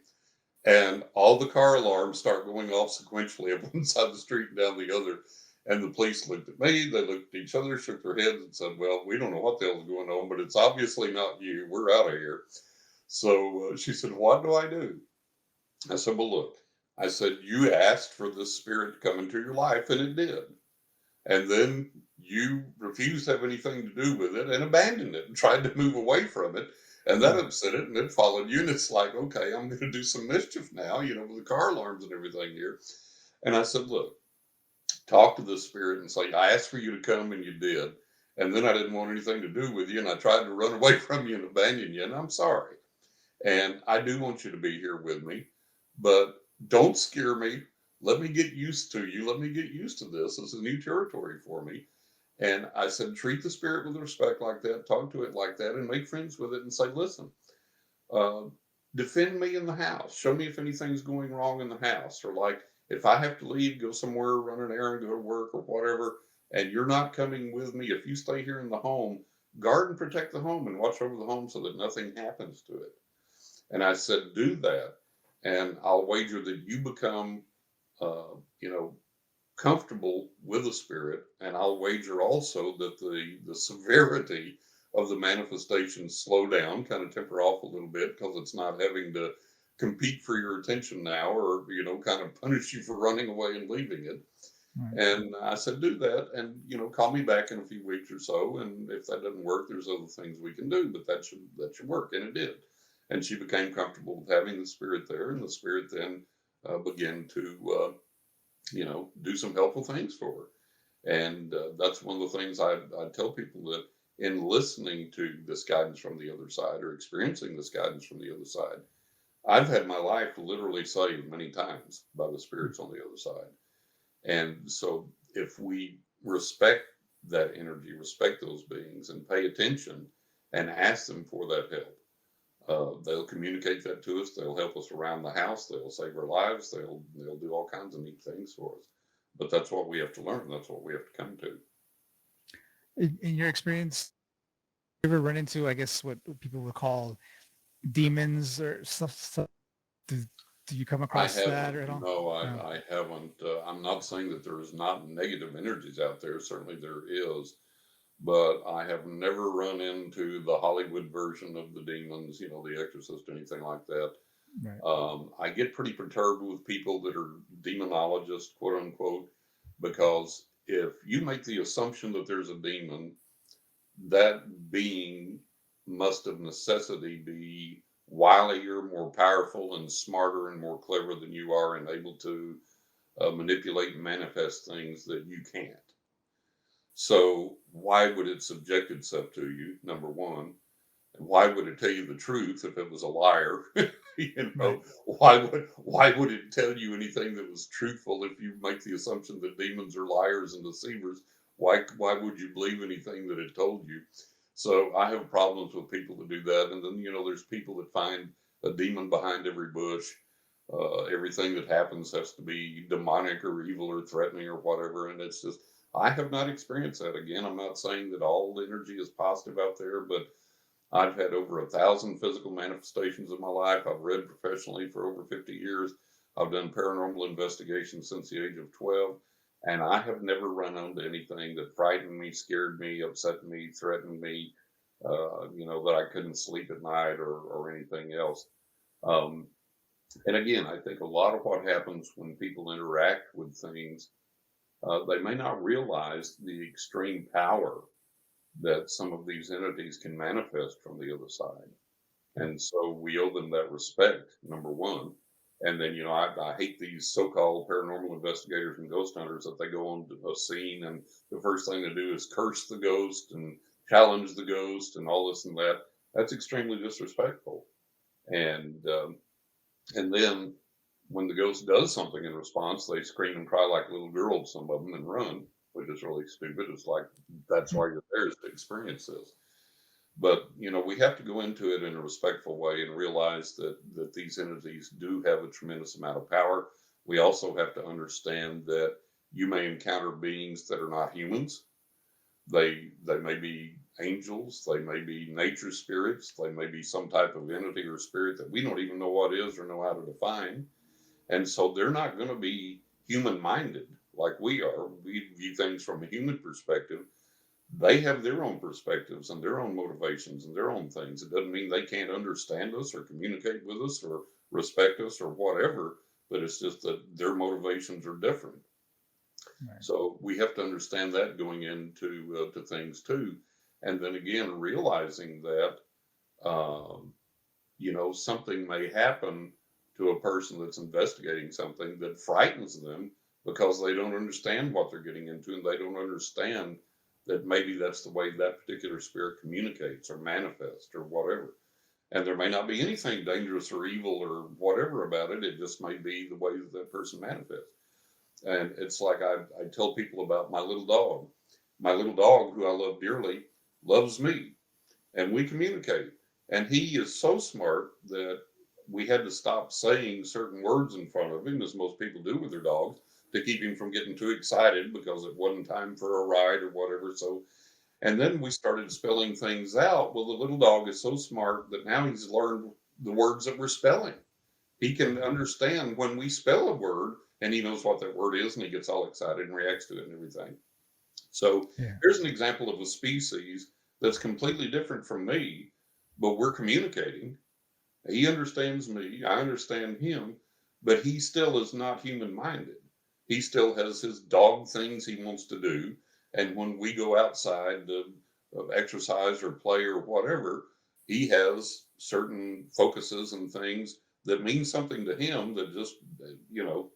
And all the car alarms start going off sequentially up one side of the street and down the other. And the police looked at me, they looked at each other, shook their heads and said, well, we don't know what the hell's going on, but it's obviously not you. We're out of here. So she said, what do I do? I said, well, look, I said, you asked for this spirit to come into your life, and it did. And then you refused to have anything to do with it and abandoned it and tried to move away from it. And that upset it, and it followed you. And it's like, okay, I'm going to do some mischief now, with the car alarms and everything here. And I said, look, talk to the spirit and say, I asked for you to come, and you did. And then I didn't want anything to do with you, and I tried to run away from you and abandon you, and I'm sorry. And I do want you to be here with me, but don't scare me. Let me get used to you. Let me get used to this. It's a new territory for me. And I said, treat the spirit with respect like that, talk to it like that, and make friends with it and say, listen, uh, defend me in the house. Show me if anything's going wrong in the house. Or like, if I have to leave, go somewhere, run an errand, go to work or whatever, and you're not coming with me, if you stay here in the home, guard and protect the home and watch over the home so that nothing happens to it. And I said, do that. And I'll wager that you become, uh, you know, comfortable with the spirit. And I'll wager also that the severity of the manifestations slow down, kind of temper off a little bit because it's not having to compete for your attention now or, kind of punish you for running away and leaving it. Right. And I said, do that and, call me back in a few weeks or so. And if that doesn't work, there's other things we can do, but that should work. And it did. And she became comfortable with having the spirit there. And the spirit then began to, do some helpful things for her. And that's one of the things I tell people that in listening to this guidance from the other side or experiencing this guidance from the other side, I've had my life literally saved many times by the spirits on the other side. And so if we respect that energy, respect those beings, and pay attention and ask them for that help, they'll communicate that to us. They'll help us around the house. They'll save our lives. They'll do all kinds of neat things for us. But that's what we have to learn. That's what we have to come to. In your experience, you ever run into, I guess, what people would call demons or stuff to Do you come I across that haven't. at all? No, No. I haven't. I'm not saying that there is not negative energies out there. Certainly there is, but I have never run into the Hollywood version of the demons, the Exorcist, anything like that. Right. I get pretty perturbed with people that are demonologists, quote unquote, because if you make the assumption that there's a demon, that being must of necessity be wilier, more powerful, and smarter and more clever than you are, and able to manipulate and manifest things that you can't. So, why would it subject itself to you? Number one. And why would it tell you the truth if it was a liar? Right. Why would it tell you anything that was truthful if you make the assumption that demons are liars and deceivers? Why would you believe anything that it told you? So I have problems with people that do that. And then there's people that find a demon behind every bush. Everything that happens has to be demonic or evil or threatening or whatever. And it's just I have not experienced that. Again, I'm not saying that all energy is positive out there, but I've had over 1,000 physical manifestations in my life. I've read professionally for over 50 years. I've done paranormal investigations since the age of 12. And I have never run onto anything that frightened me, scared me, upset me, threatened me, that I couldn't sleep at night or anything else. Um, and again, I think a lot of what happens when people interact with things, they may not realize the extreme power that some of these entities can manifest from the other side. And so we owe them that respect, number one. And then, I hate these so called paranormal investigators and ghost hunters that they go on to a scene and the first thing they do is curse the ghost and challenge the ghost and all this and that. That's extremely disrespectful. And then when the ghost does something in response, they scream and cry like little girls, some of them, and run, which is really stupid. It's like, that's why you're there, is to experience this. But, we have to go into it in a respectful way and realize that these entities do have a tremendous amount of power. We also have to understand that you may encounter beings that are not humans. They may be angels, they may be nature spirits, they may be some type of entity or spirit that we don't even know what is or know how to define. And so they're not going to be human minded like we are. We view things from a human perspective. They have their own perspectives and their own motivations and their own things. It doesn't mean they can't understand us or communicate with us or respect us or whatever, but it's just that their motivations are different. Right. So we have to understand that going into to things too. And then again, realizing that, um, something may happen to a person that's investigating something that frightens them because they don't understand what they're getting into and they don't understand that maybe that's the way that particular spirit communicates or manifests or whatever. And there may not be anything dangerous or evil or whatever about it. It just may be the way that that person manifests. And it's like I tell people about my little dog. My little dog, who I love dearly, loves me and we communicate. And he is so smart that we had to stop saying certain words in front of him, as most people do with their dogs, to keep him from getting too excited because it wasn't time for a ride or whatever. So, and then we started spelling things out. Well, the little dog is so smart that now he's learned the words that we're spelling. He can understand when we spell a word and he knows what that word is and he gets all excited and reacts to it and everything. So Yeah. here's an example of a species that's completely different from me, but we're communicating. He understands me, I understand him, but he still is not human minded. He still has his dog things he wants to do. And when we go outside to exercise or play or whatever, he has certain focuses and things that mean something to him that just,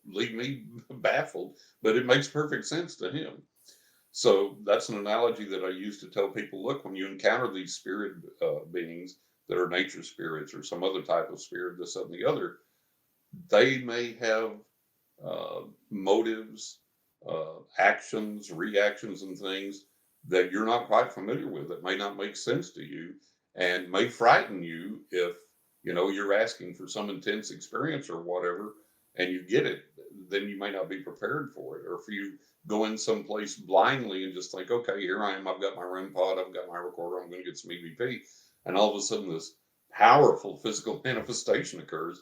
leave me baffled, but it makes perfect sense to him. So that's an analogy that I use to tell people, look, when you encounter these spirit beings that are nature spirits or some other type of spirit, this, that, and the other, they may have motives, actions, reactions, and things that you're not quite familiar with that may not make sense to you and may frighten you if you're asking for some intense experience or whatever and you get it, then you may not be prepared for it. Or if you go in someplace blindly and just think, okay, here I am, I've got my REM pod, I've got my recorder, I'm going to get some EVP, and all of a sudden this powerful physical manifestation occurs,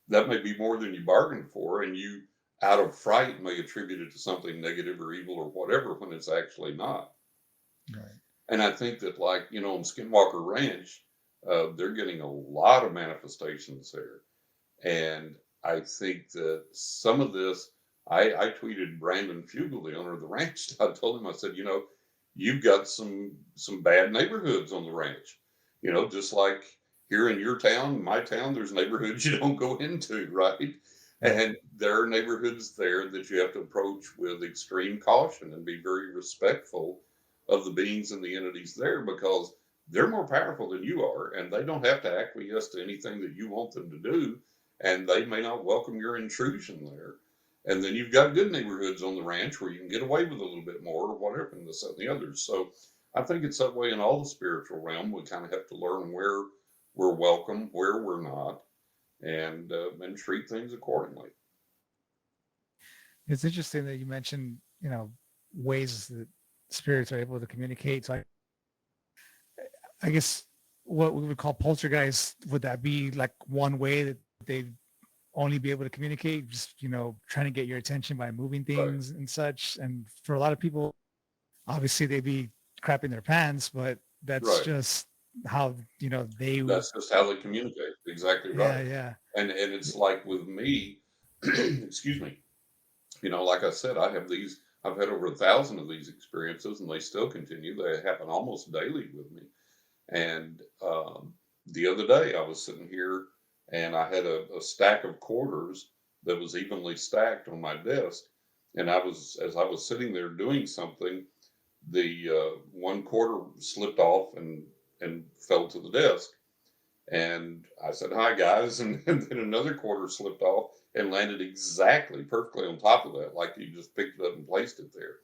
that may be more than you bargained for, and you, out of fright, may attribute it to something negative or evil or whatever when it's actually not. Right. And I think that, like, on Skinwalker Ranch, they're getting a lot of manifestations there. And I think that some of this, I tweeted Brandon Fugel, the owner of the ranch. I told him, I said, you've got some bad neighborhoods on the ranch. Just like here in your town, my town, there's neighborhoods you don't go into, right? Right. And there are neighborhoods there that you have to approach with extreme caution and be very respectful of the beings and the entities there, because they're more powerful than you are, and they don't have to acquiesce to anything that you want them to do, and they may not welcome your intrusion there. And then you've got good neighborhoods on the ranch where you can get away with a little bit more or whatever, and this and the others. So I think it's that way in all the spiritual realm. We kind of have to learn where we're welcome, where we're not, and treat things accordingly. It's interesting that you mentioned, ways that spirits are able to communicate. So I guess what we would call poltergeist, would that be like one way that they'd only be able to communicate, just, trying to get your attention by moving Right. things and such? And for a lot of people, obviously they'd be crapping their pants, but that's Right. just how, they, That's just how they communicate. Exactly yeah, right. yeah. And it's like with me, excuse me, like I said, I've had over 1,000 of these experiences, and they still continue. They happen almost daily with me. And the other day, I was sitting here, and I had a stack of quarters that was evenly stacked on my desk. And as I was sitting there doing something, the one quarter slipped off and fell to the desk. And I said, "Hi, guys." And then another quarter slipped off and landed exactly perfectly on top of that, like you just picked it up and placed it there.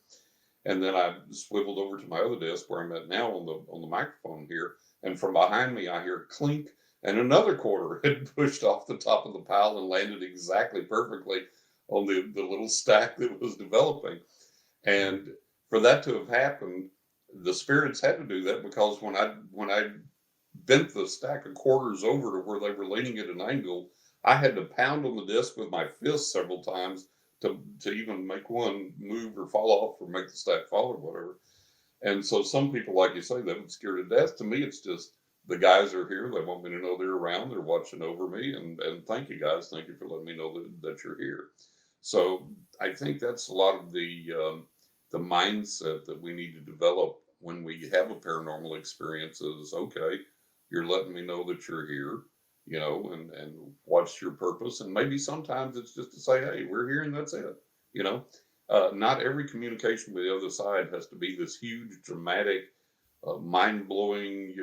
And then I swiveled over to my other desk where I'm at now on the microphone here. And from behind me, I hear a clink, and another quarter had pushed off the top of the pile and landed exactly perfectly on the little stack that was developing. And for that to have happened, the spirits had to do that, because when I bent the stack of quarters over to where they were leaning at an angle, I had to pound on the desk with my fist several times to even make one move or fall off or make the stack fall or whatever. And so some people, like you say, they would scare to death. To me, it's just the guys are here. They want me to know they're around. They're watching over me. And thank you, guys. Thank you for letting me know that you're here. So I think that's a lot of the mindset that we need to develop when we have a paranormal experience is, okay, you're letting me know that you're here, and what's your purpose. And maybe sometimes it's just to say, hey, we're here and that's it, you know. Not every communication with the other side has to be this huge, dramatic, mind blowing,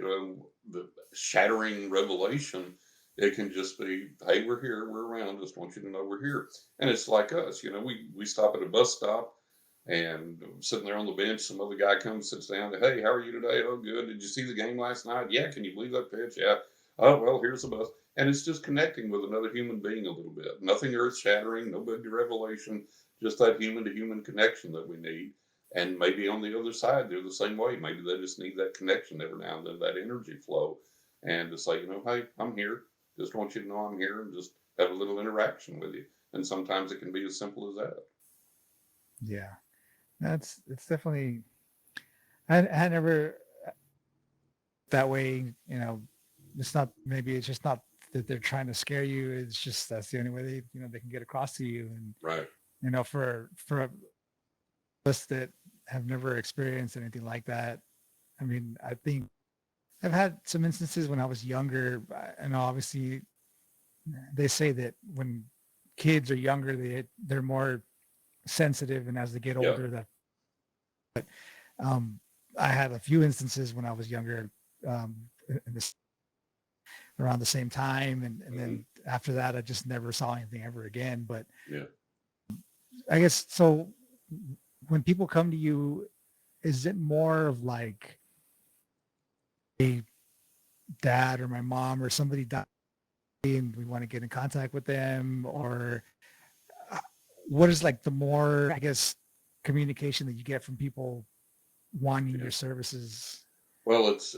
the shattering revelation. It can just be, hey, we're here, we're around, just want you to know we're here. And it's like us, we stop at a bus stop and sitting there on the bench, some other guy comes, sits down, hey, how are you today? Oh, good. Did you see the game last night? Yeah. Can you believe that pitch? Yeah. Oh, well, here's the bus. And it's just connecting with another human being a little bit. Nothing earth shattering, no big revelation, just that human to human connection that we need. And maybe on the other side, they're the same way. Maybe they just need that connection every now and then, that energy flow. And to say, hey, I'm here. Just want you to know I'm here, and just have a little interaction with you. And sometimes it can be as simple as that. Yeah. It's definitely, I never that way, maybe it's just not that they're trying to scare you. It's just, that's the only way they can get across to you. And, Right. for us that have never experienced anything like that, I mean, I think I've had some instances when I was younger, and obviously they say that when kids are younger, they're more sensitive, and as they get Yeah. older, um, I had a few instances when I was younger, in this around the same time, and Mm-hmm. then after that, I just never saw anything ever again. But Yeah. I guess so. When people come to you, is it more of like a dad or my mom or somebody died and we want to get in contact with them, or uh, what is like the more, I guess, communication that you get from people wanting Yeah. your services? Well, it's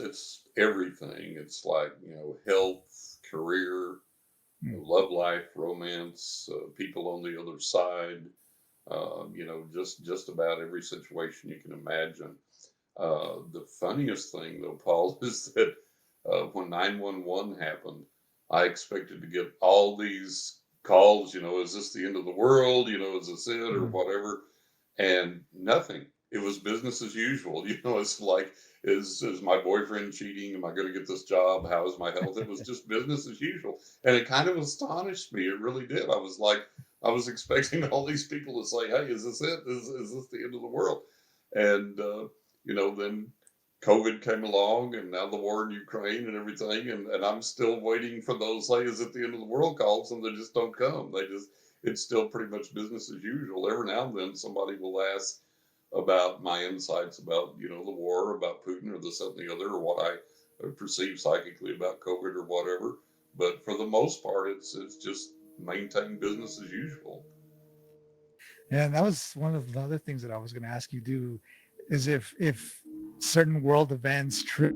everything. It's like, health, career, Mm. love life, romance, people on the other side, just about every situation you can imagine. The funniest thing, though, Paul, is that when 911 happened, I expected to get all these calls, is this the end of the world? Is this it or Mm. whatever? And nothing. It was business as usual. It's like, is my boyfriend cheating? Am I going to get this job? How is my health? It was just business as usual. And it kind of astonished me. It really did. I was like, I was expecting all these people to say, hey, is this it? Is this the end of the world? And, then COVID came along and now the war in Ukraine and everything. And I'm still waiting for those, hey, is it the end of the world calls? And they just don't come. It's still pretty much business as usual. Every now and then somebody will ask about my insights about, the war, about Putin or this, that, and the other, or what I perceive psychically about COVID or whatever. But for the most part, it's just maintain business as usual. Yeah, and that was one of the other things that I was going to ask you. Do is if certain world events trip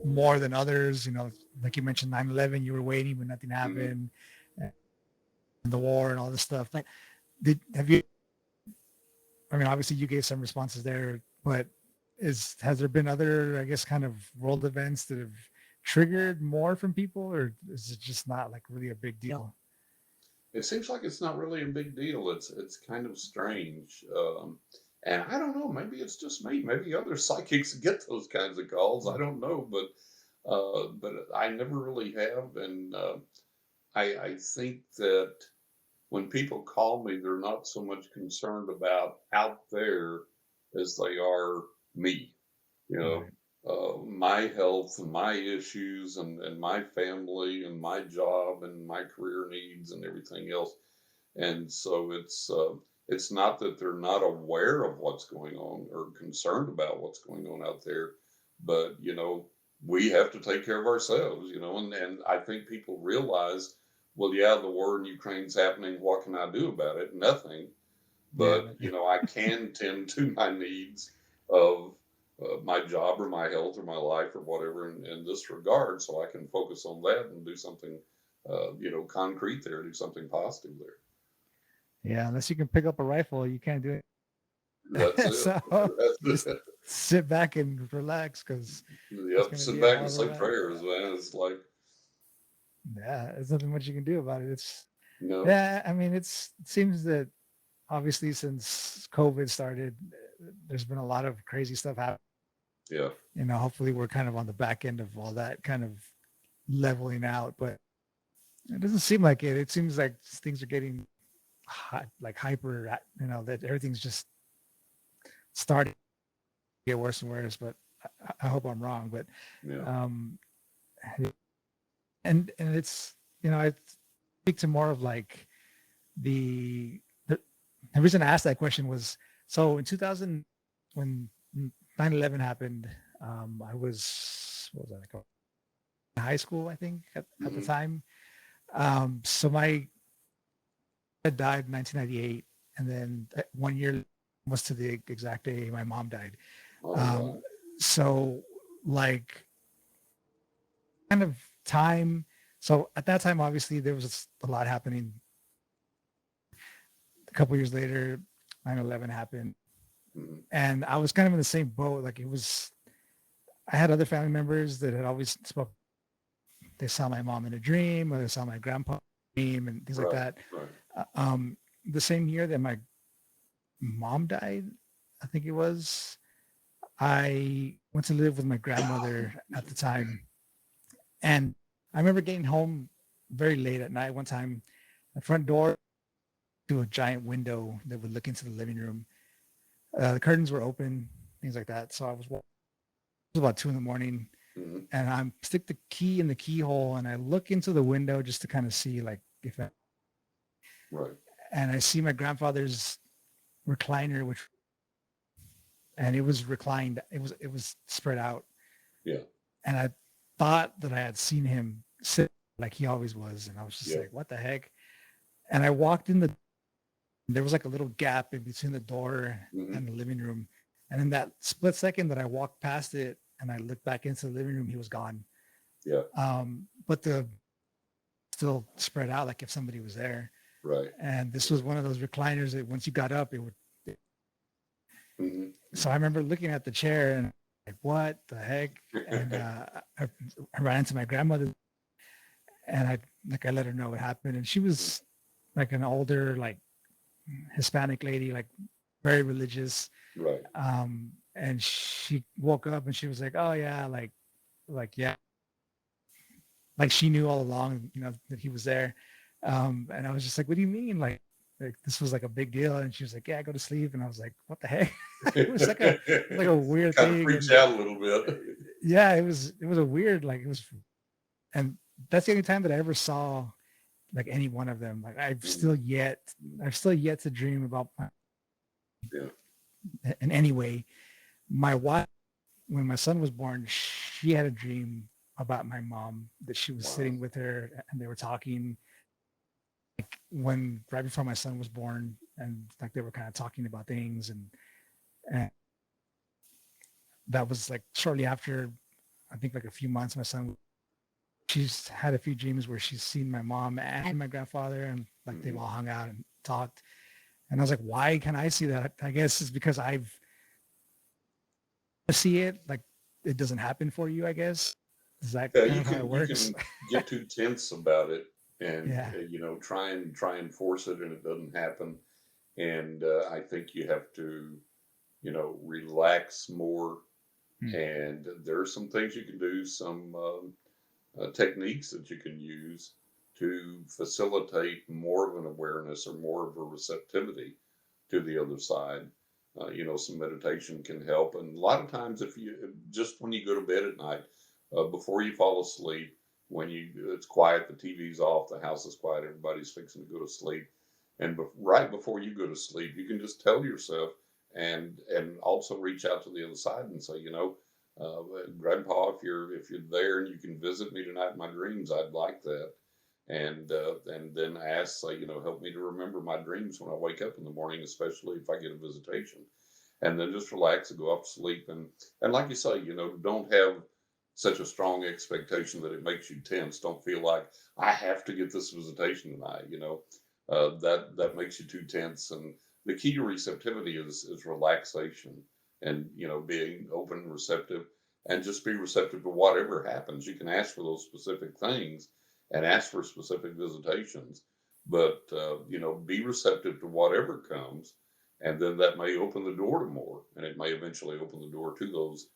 more than others. Like you mentioned, 9/11. You were waiting, but nothing Mm-hmm. happened. And the war and all this stuff. Like, have you? I mean, obviously you gave some responses there, but has there been other, I guess, kind of world events that have triggered more from people, or is it just not like really a big deal? It seems like it's not really a big deal. It's kind of strange. And I don't know, maybe it's just me. Maybe other psychics get those kinds of calls. I don't know, but I never really have. And I think that when people call me, they're not so much concerned about out there as they are me. You know, Right. my health and my issues and my family and my job and my career needs and everything else. And so it's not that they're not aware of what's going on or concerned about what's going on out there, but we have to take care of ourselves, and I think people realize, well, yeah, the war in Ukraine's happening. What can I do about it? Nothing. Yeah. But I can tend to my needs of my job or my health or my life or whatever in this regard, so I can focus on that and do something, concrete there, do something positive there. Yeah. Unless you can pick up a rifle, you can't do That's it. it. So That's just it. sit back and relax because it's Yep. going to Sit be a back hell and of a say ride. prayers, man. It's like, Yeah. There's nothing much you can do about it. you know, Yeah. I mean, it seems that obviously since COVID started, there's been a lot of crazy stuff happening. yeah, Hopefully we're kind of on the back end of all that kind of leveling out, but it doesn't seem like it. It seems like things are getting like hyper, that everything's just starting to get worse and worse, but I hope I'm wrong. But, yeah. um, and it's, I speak to more of like the, the reason I asked that question was, so in 2000, when 9/11 happened, I was, what was that, like in high school, I think at the Hmm. time. So my dad died in 1998, and then 1 year was to the exact day my mom died. Oh, Um, wow. so like kind of time. So at that time, obviously there was a lot happening. A couple years later, 9/11 happened, Hmm. and I was kind of in the same boat. Like I had other family members that had always spoke. They saw my mom in a dream, or they saw my grandpa in a dream, and things like Right, that. right. Uh, Um, the same year that my mom died, I think it was, I went to live with my grandmother Excuse at me. the time. And I remember getting home very late at night one time, the front door to a giant window that would look into the living room. The curtains were open, things like that. So it was about 2 in the morning, Hmm. and I'm stick the key in the keyhole and I look into the window just to kind of see like Right. and I see my grandfather's recliner, and it was reclined. It was spread out, Yeah. and I thought that I had seen him sit like he always was, and I was just Yeah. like, "What the heck?" And I walked in there was like a little gap in between the door Hmm. and the living room, and in that split second that I walked past it and I looked back into the living room, he was gone. Yeah. But still spread out like if somebody was there. Right. And this was one of those recliners that once you got up, it would. Hmm. So I remember looking at the chair and like, what the heck? And I ran into my grandmother and I let her know what happened. And she was like an older, like Hispanic lady, like very religious. Right. And she woke up and she was like, oh yeah, yeah, like she knew all along, that he was there. And I was just like, what do you mean? Like this was like a big deal. And she was like, yeah, go to sleep. And I was like, what the heck? It was like a weird Kind of thing. freaks And you out a little bit. yeah, it was a weird, like it was, and that's the only time that I ever saw like any one of them. Like I've still yet to dream about Yeah. in any way. My wife, when my son was born, she had a dream about my mom that she was Wow. sitting with her and they were talking when right before my son was born, and like they were kind of talking about things, and that was like shortly after, I think like a few months, my son, she's had a few dreams where she's seen my mom and my grandfather and like they've all hung out and talked. And I was like, why can I see that? I guess it's because I've see it, like it doesn't happen for you, I guess. Is that Yeah, kind of how it you works? can get too tense about it, and Yeah. try and force it, and it doesn't happen. And I think you have to relax more. Hmm. And there are some things you can do, some techniques that you can use to facilitate more of an awareness or more of a receptivity to the other side. Some meditation can help. And a lot of times, if you just when you go to bed at night, before you fall asleep, when it's quiet, the TV's off, the house is quiet, everybody's fixing to go to sleep, and right before you go to sleep, you can just tell yourself, and also reach out to the other side and say, uh, Grandpa, if you're there and you can visit me tonight in my dreams, I'd like that. And then ask, say, help me to remember my dreams when I wake up in the morning, especially if I get a visitation. And then just relax and go off to sleep. And like you say, don't have such a strong expectation that it makes you tense. Don't feel like I have to get this visitation tonight. That makes you too tense. And the key to receptivity is relaxation, and being open and receptive, and just be receptive to whatever happens. You can ask for those specific things and ask for specific visitations, but be receptive to whatever comes, and then that may open the door to more, and it may eventually open the door to those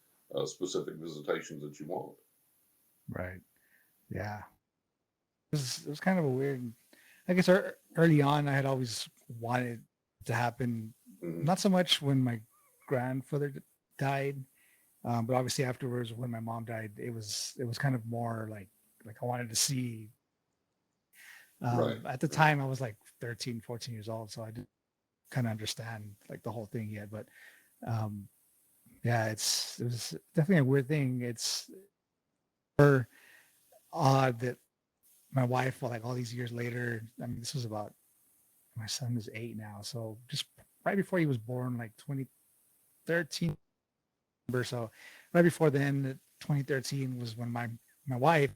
specific visitations that you want. Right. Yeah. It was kind of a weird, I guess early on, I had always wanted to happen. Hmm. Not so much when my grandfather died, but obviously afterwards when my mom died, it was kind of more like I wanted to see. Right, At the right. time, I was like 13, 14 years old, so I didn't kind of understand like the whole thing yet. But um, yeah, it was definitely a weird thing. It's super odd that my wife, well, like all these years later, I mean, this was about, my son is 8 now, so just right before he was born, like 2013 or so, right before then, 2013 was when my wife,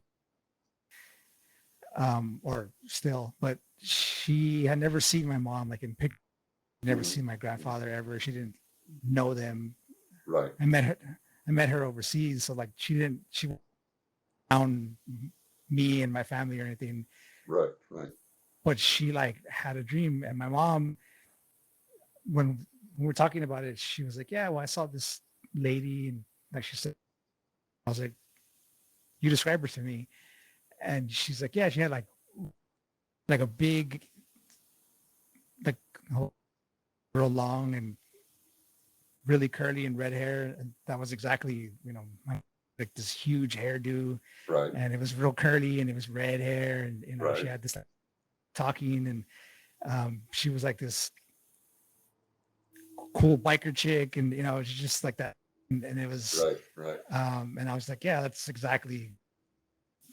or still, but she had never seen my mom like in pictures, never Hmm. seen my grandfather ever. She didn't know them. Right, I met her overseas, so like she found me and my family or anything, right, right. but she like had a dream. And my mom, when we were talking about it, she was like, yeah, well, I saw this lady, and like she said, I was like, you describe her to me. And she's like, yeah, she had like a big, like real long and really curly and red hair. And that was exactly, like this huge hairdo, Right, and it was real curly and it was red hair. And, she right, had this like, talking, and she was like this cool biker chick, and, it was just like that. And it was, right, right. and I was like, yeah, that's exactly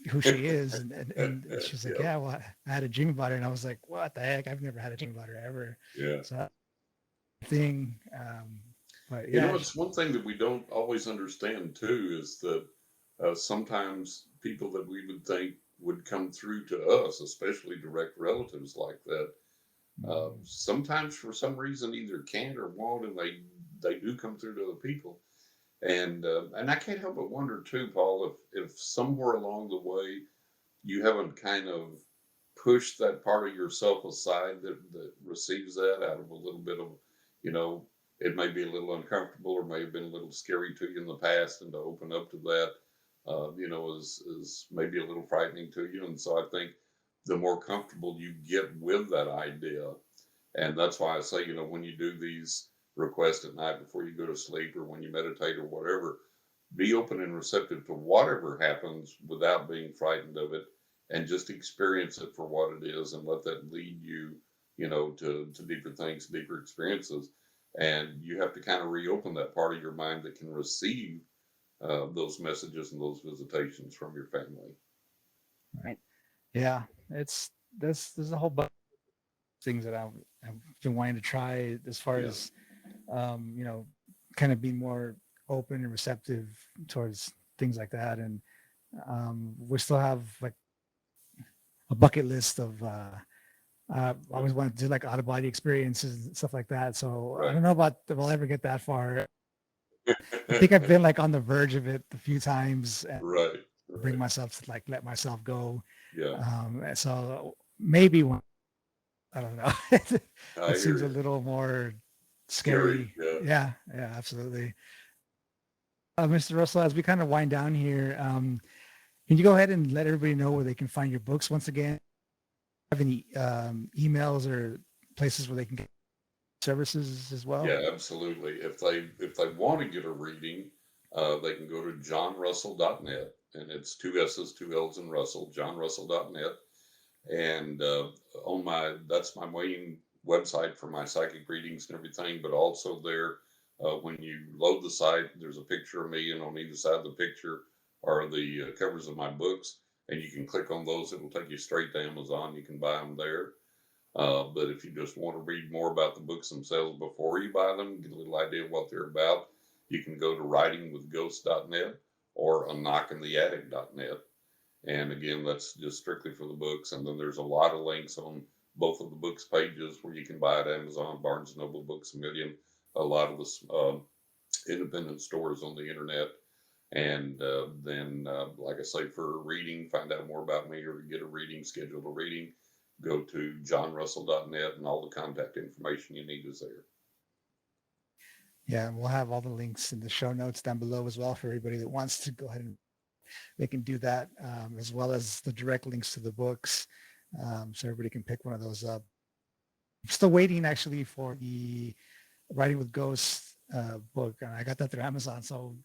who she is. And she's like, Yeah, yeah, well, I had a dream about her. And I was like, what the heck? I've never had a dream about her ever. yeah. So that thing, but yeah, It's one thing that we don't always understand too is that sometimes people that we would think would come through to us, especially direct relatives like that. Sometimes for some reason either can't or won't, and they do come through to other people. And I can't help but wonder too, Paul, if somewhere along the way you haven't kind of pushed that part of yourself aside that receives that out of a little bit of, you know, it may be a little uncomfortable or may have been a little scary to you in the past, and to open up to that, is maybe a little frightening to you. And so I think the more comfortable you get with that idea, and that's why I say, when you do these requests at night before you go to sleep or when you meditate or whatever, be open and receptive to whatever happens without being frightened of it, and just experience it for what it is, and let that lead you, to deeper things, deeper experiences. And you have to kind of reopen that part of your mind that can receive those messages and those visitations from your family. Right. Yeah. It's there's a whole bunch of things that I've been wanting to try as far Yeah. as, you know, kind of being more open and receptive towards things like that. And we still have like a bucket list of I always wanted to do like out of body experiences and stuff like that. So I Right. don't know about if I'll ever get that far. I think I've been like on the verge of it a few times and Right. bring Right. myself to like let myself go. Yeah. And so maybe one, I don't know. I It hear seems a you. little more Scary. scary. Yeah. Yeah, yeah, absolutely. Mr. Russell, as we kind of wind down here, can you go ahead and let everybody know where they can find your books once again? Have any emails or places where they can get services as well? Yeah, absolutely. If they want to get a reading, they can go to johnrussell.net, and it's two S's, two L's, and Russell, johnrussell.net. And that's my main website for my psychic readings and everything. But also there, when you load the site, there's a picture of me, and on either side of the picture are the covers of my books, and you can click on those. It'll take you straight to Amazon. You can buy them there. But if you just want to read more about the books themselves before you buy them, get a little idea of what they're about, you can go to writingwithghosts.net or aknockintheattic.net. And again, that's just strictly for the books. And then there's a lot of links on both of the books pages where you can buy at Amazon, Barnes and Noble, Books a Million, a lot of the independent stores on the internet. And then, like I say, for a reading, find out more about me or to get a reading, schedule a reading, go to johnrussell.net, and all the contact information you need is there. Yeah, and we'll have all the links in the show notes down below as well for everybody that wants to go ahead and they can do that, as well as the direct links to the books, so everybody can pick one of those up. I'm still waiting actually for the Writing with Ghosts book. I got that through Amazon, so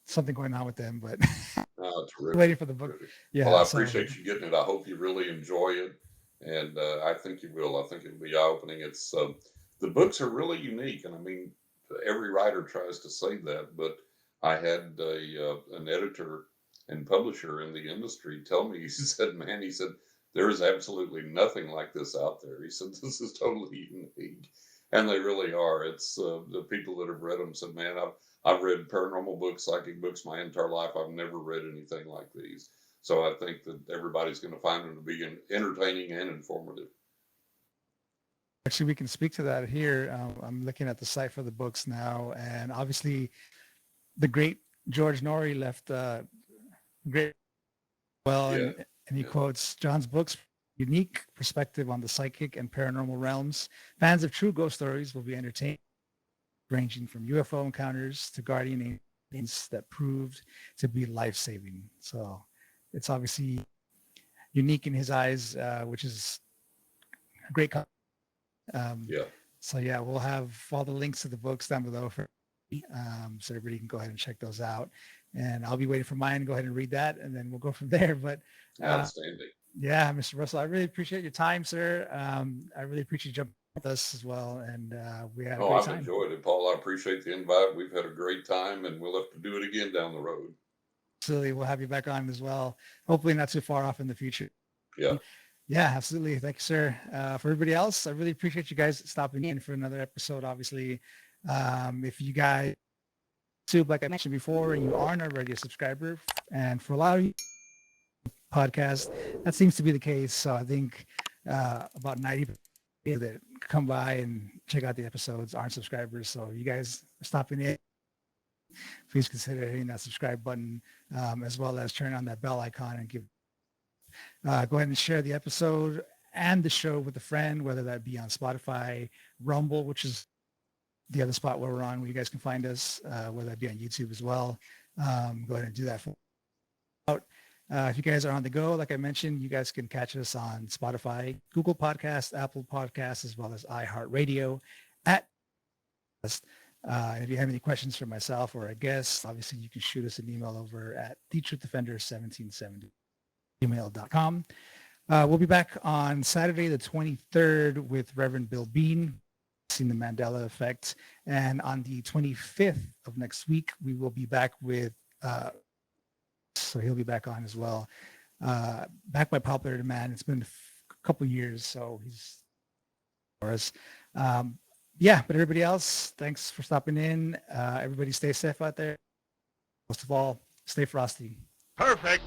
something going on with them, but waiting Terrific. for the book. Terrific. Well, Yeah, I so appreciate you getting it. I hope you really enjoy it. And I think you will. I think it'll be eye opening. The books are really unique. And I mean, every writer tries to say that, but I had an editor and publisher in the industry tell me, he said, man, he said, there is absolutely nothing like this out there. He said, this is totally unique. And they really are. It's the people that have read them said, man, I've read paranormal books, psychic books my entire life. I've never read anything like these. So I think that everybody's going to find them to be entertaining and informative. actually we can speak to that here. I'm looking at the site for the books now, and obviously the great George Norrie left great well, Yeah. and he Yeah. quotes John's books, unique perspective on the psychic and paranormal realms. Fans of true ghost stories will be entertained, ranging from UFO encounters to guardian agents that proved to be life-saving. So it's obviously unique in his eyes, which is a great. Yeah. So yeah, we'll have all the links to the books down below for so everybody can go ahead and check those out. And I'll be waiting for mine to go ahead and read that, and then we'll go from there. But Outstanding. yeah, Mr. Russell, I really appreciate your time, sir. I really appreciate you jumping with us as well, and we had a Oh, great I've time. enjoyed it, Paul. I appreciate the invite. We've had a great time, and we'll have to do it again down the road. Absolutely, we'll have you back on as well. Hopefully, not too far off in the future. Yeah. Yeah, absolutely. Thank you, sir. For everybody else, I really appreciate you guys stopping in for another episode. Obviously, if you guys, like I mentioned before, and you aren't already a subscriber, and for a lot of you, podcast. That seems to be the case. So I think about 90 people that come by and check out the episodes aren't subscribers. So you guys are stopping in, please consider hitting that subscribe button, as well as turn on that bell icon and go ahead and share the episode and the show with a friend, whether that be on Spotify, Rumble, which is the other spot where we're on, where you guys can find us, whether that be on YouTube as well. Go ahead and do that for out. If you guys are on the go, like I mentioned, you guys can catch us on Spotify, Google Podcasts, Apple Podcasts, as well as iHeartRadio at and if you have any questions for myself or a guest, obviously you can shoot us an email over at thetruthDefender1770 email.com. We'll be back on Saturday, the 23rd with Reverend Bill Bean, seeing the Mandela Effect. And on the 25th of next week, we will be back with, so he'll be back on as well. Back by popular demand. It's been a couple years, so he's for us. Yeah, but everybody else, thanks for stopping in. Everybody stay safe out there. Most of all, stay frosty. Perfect.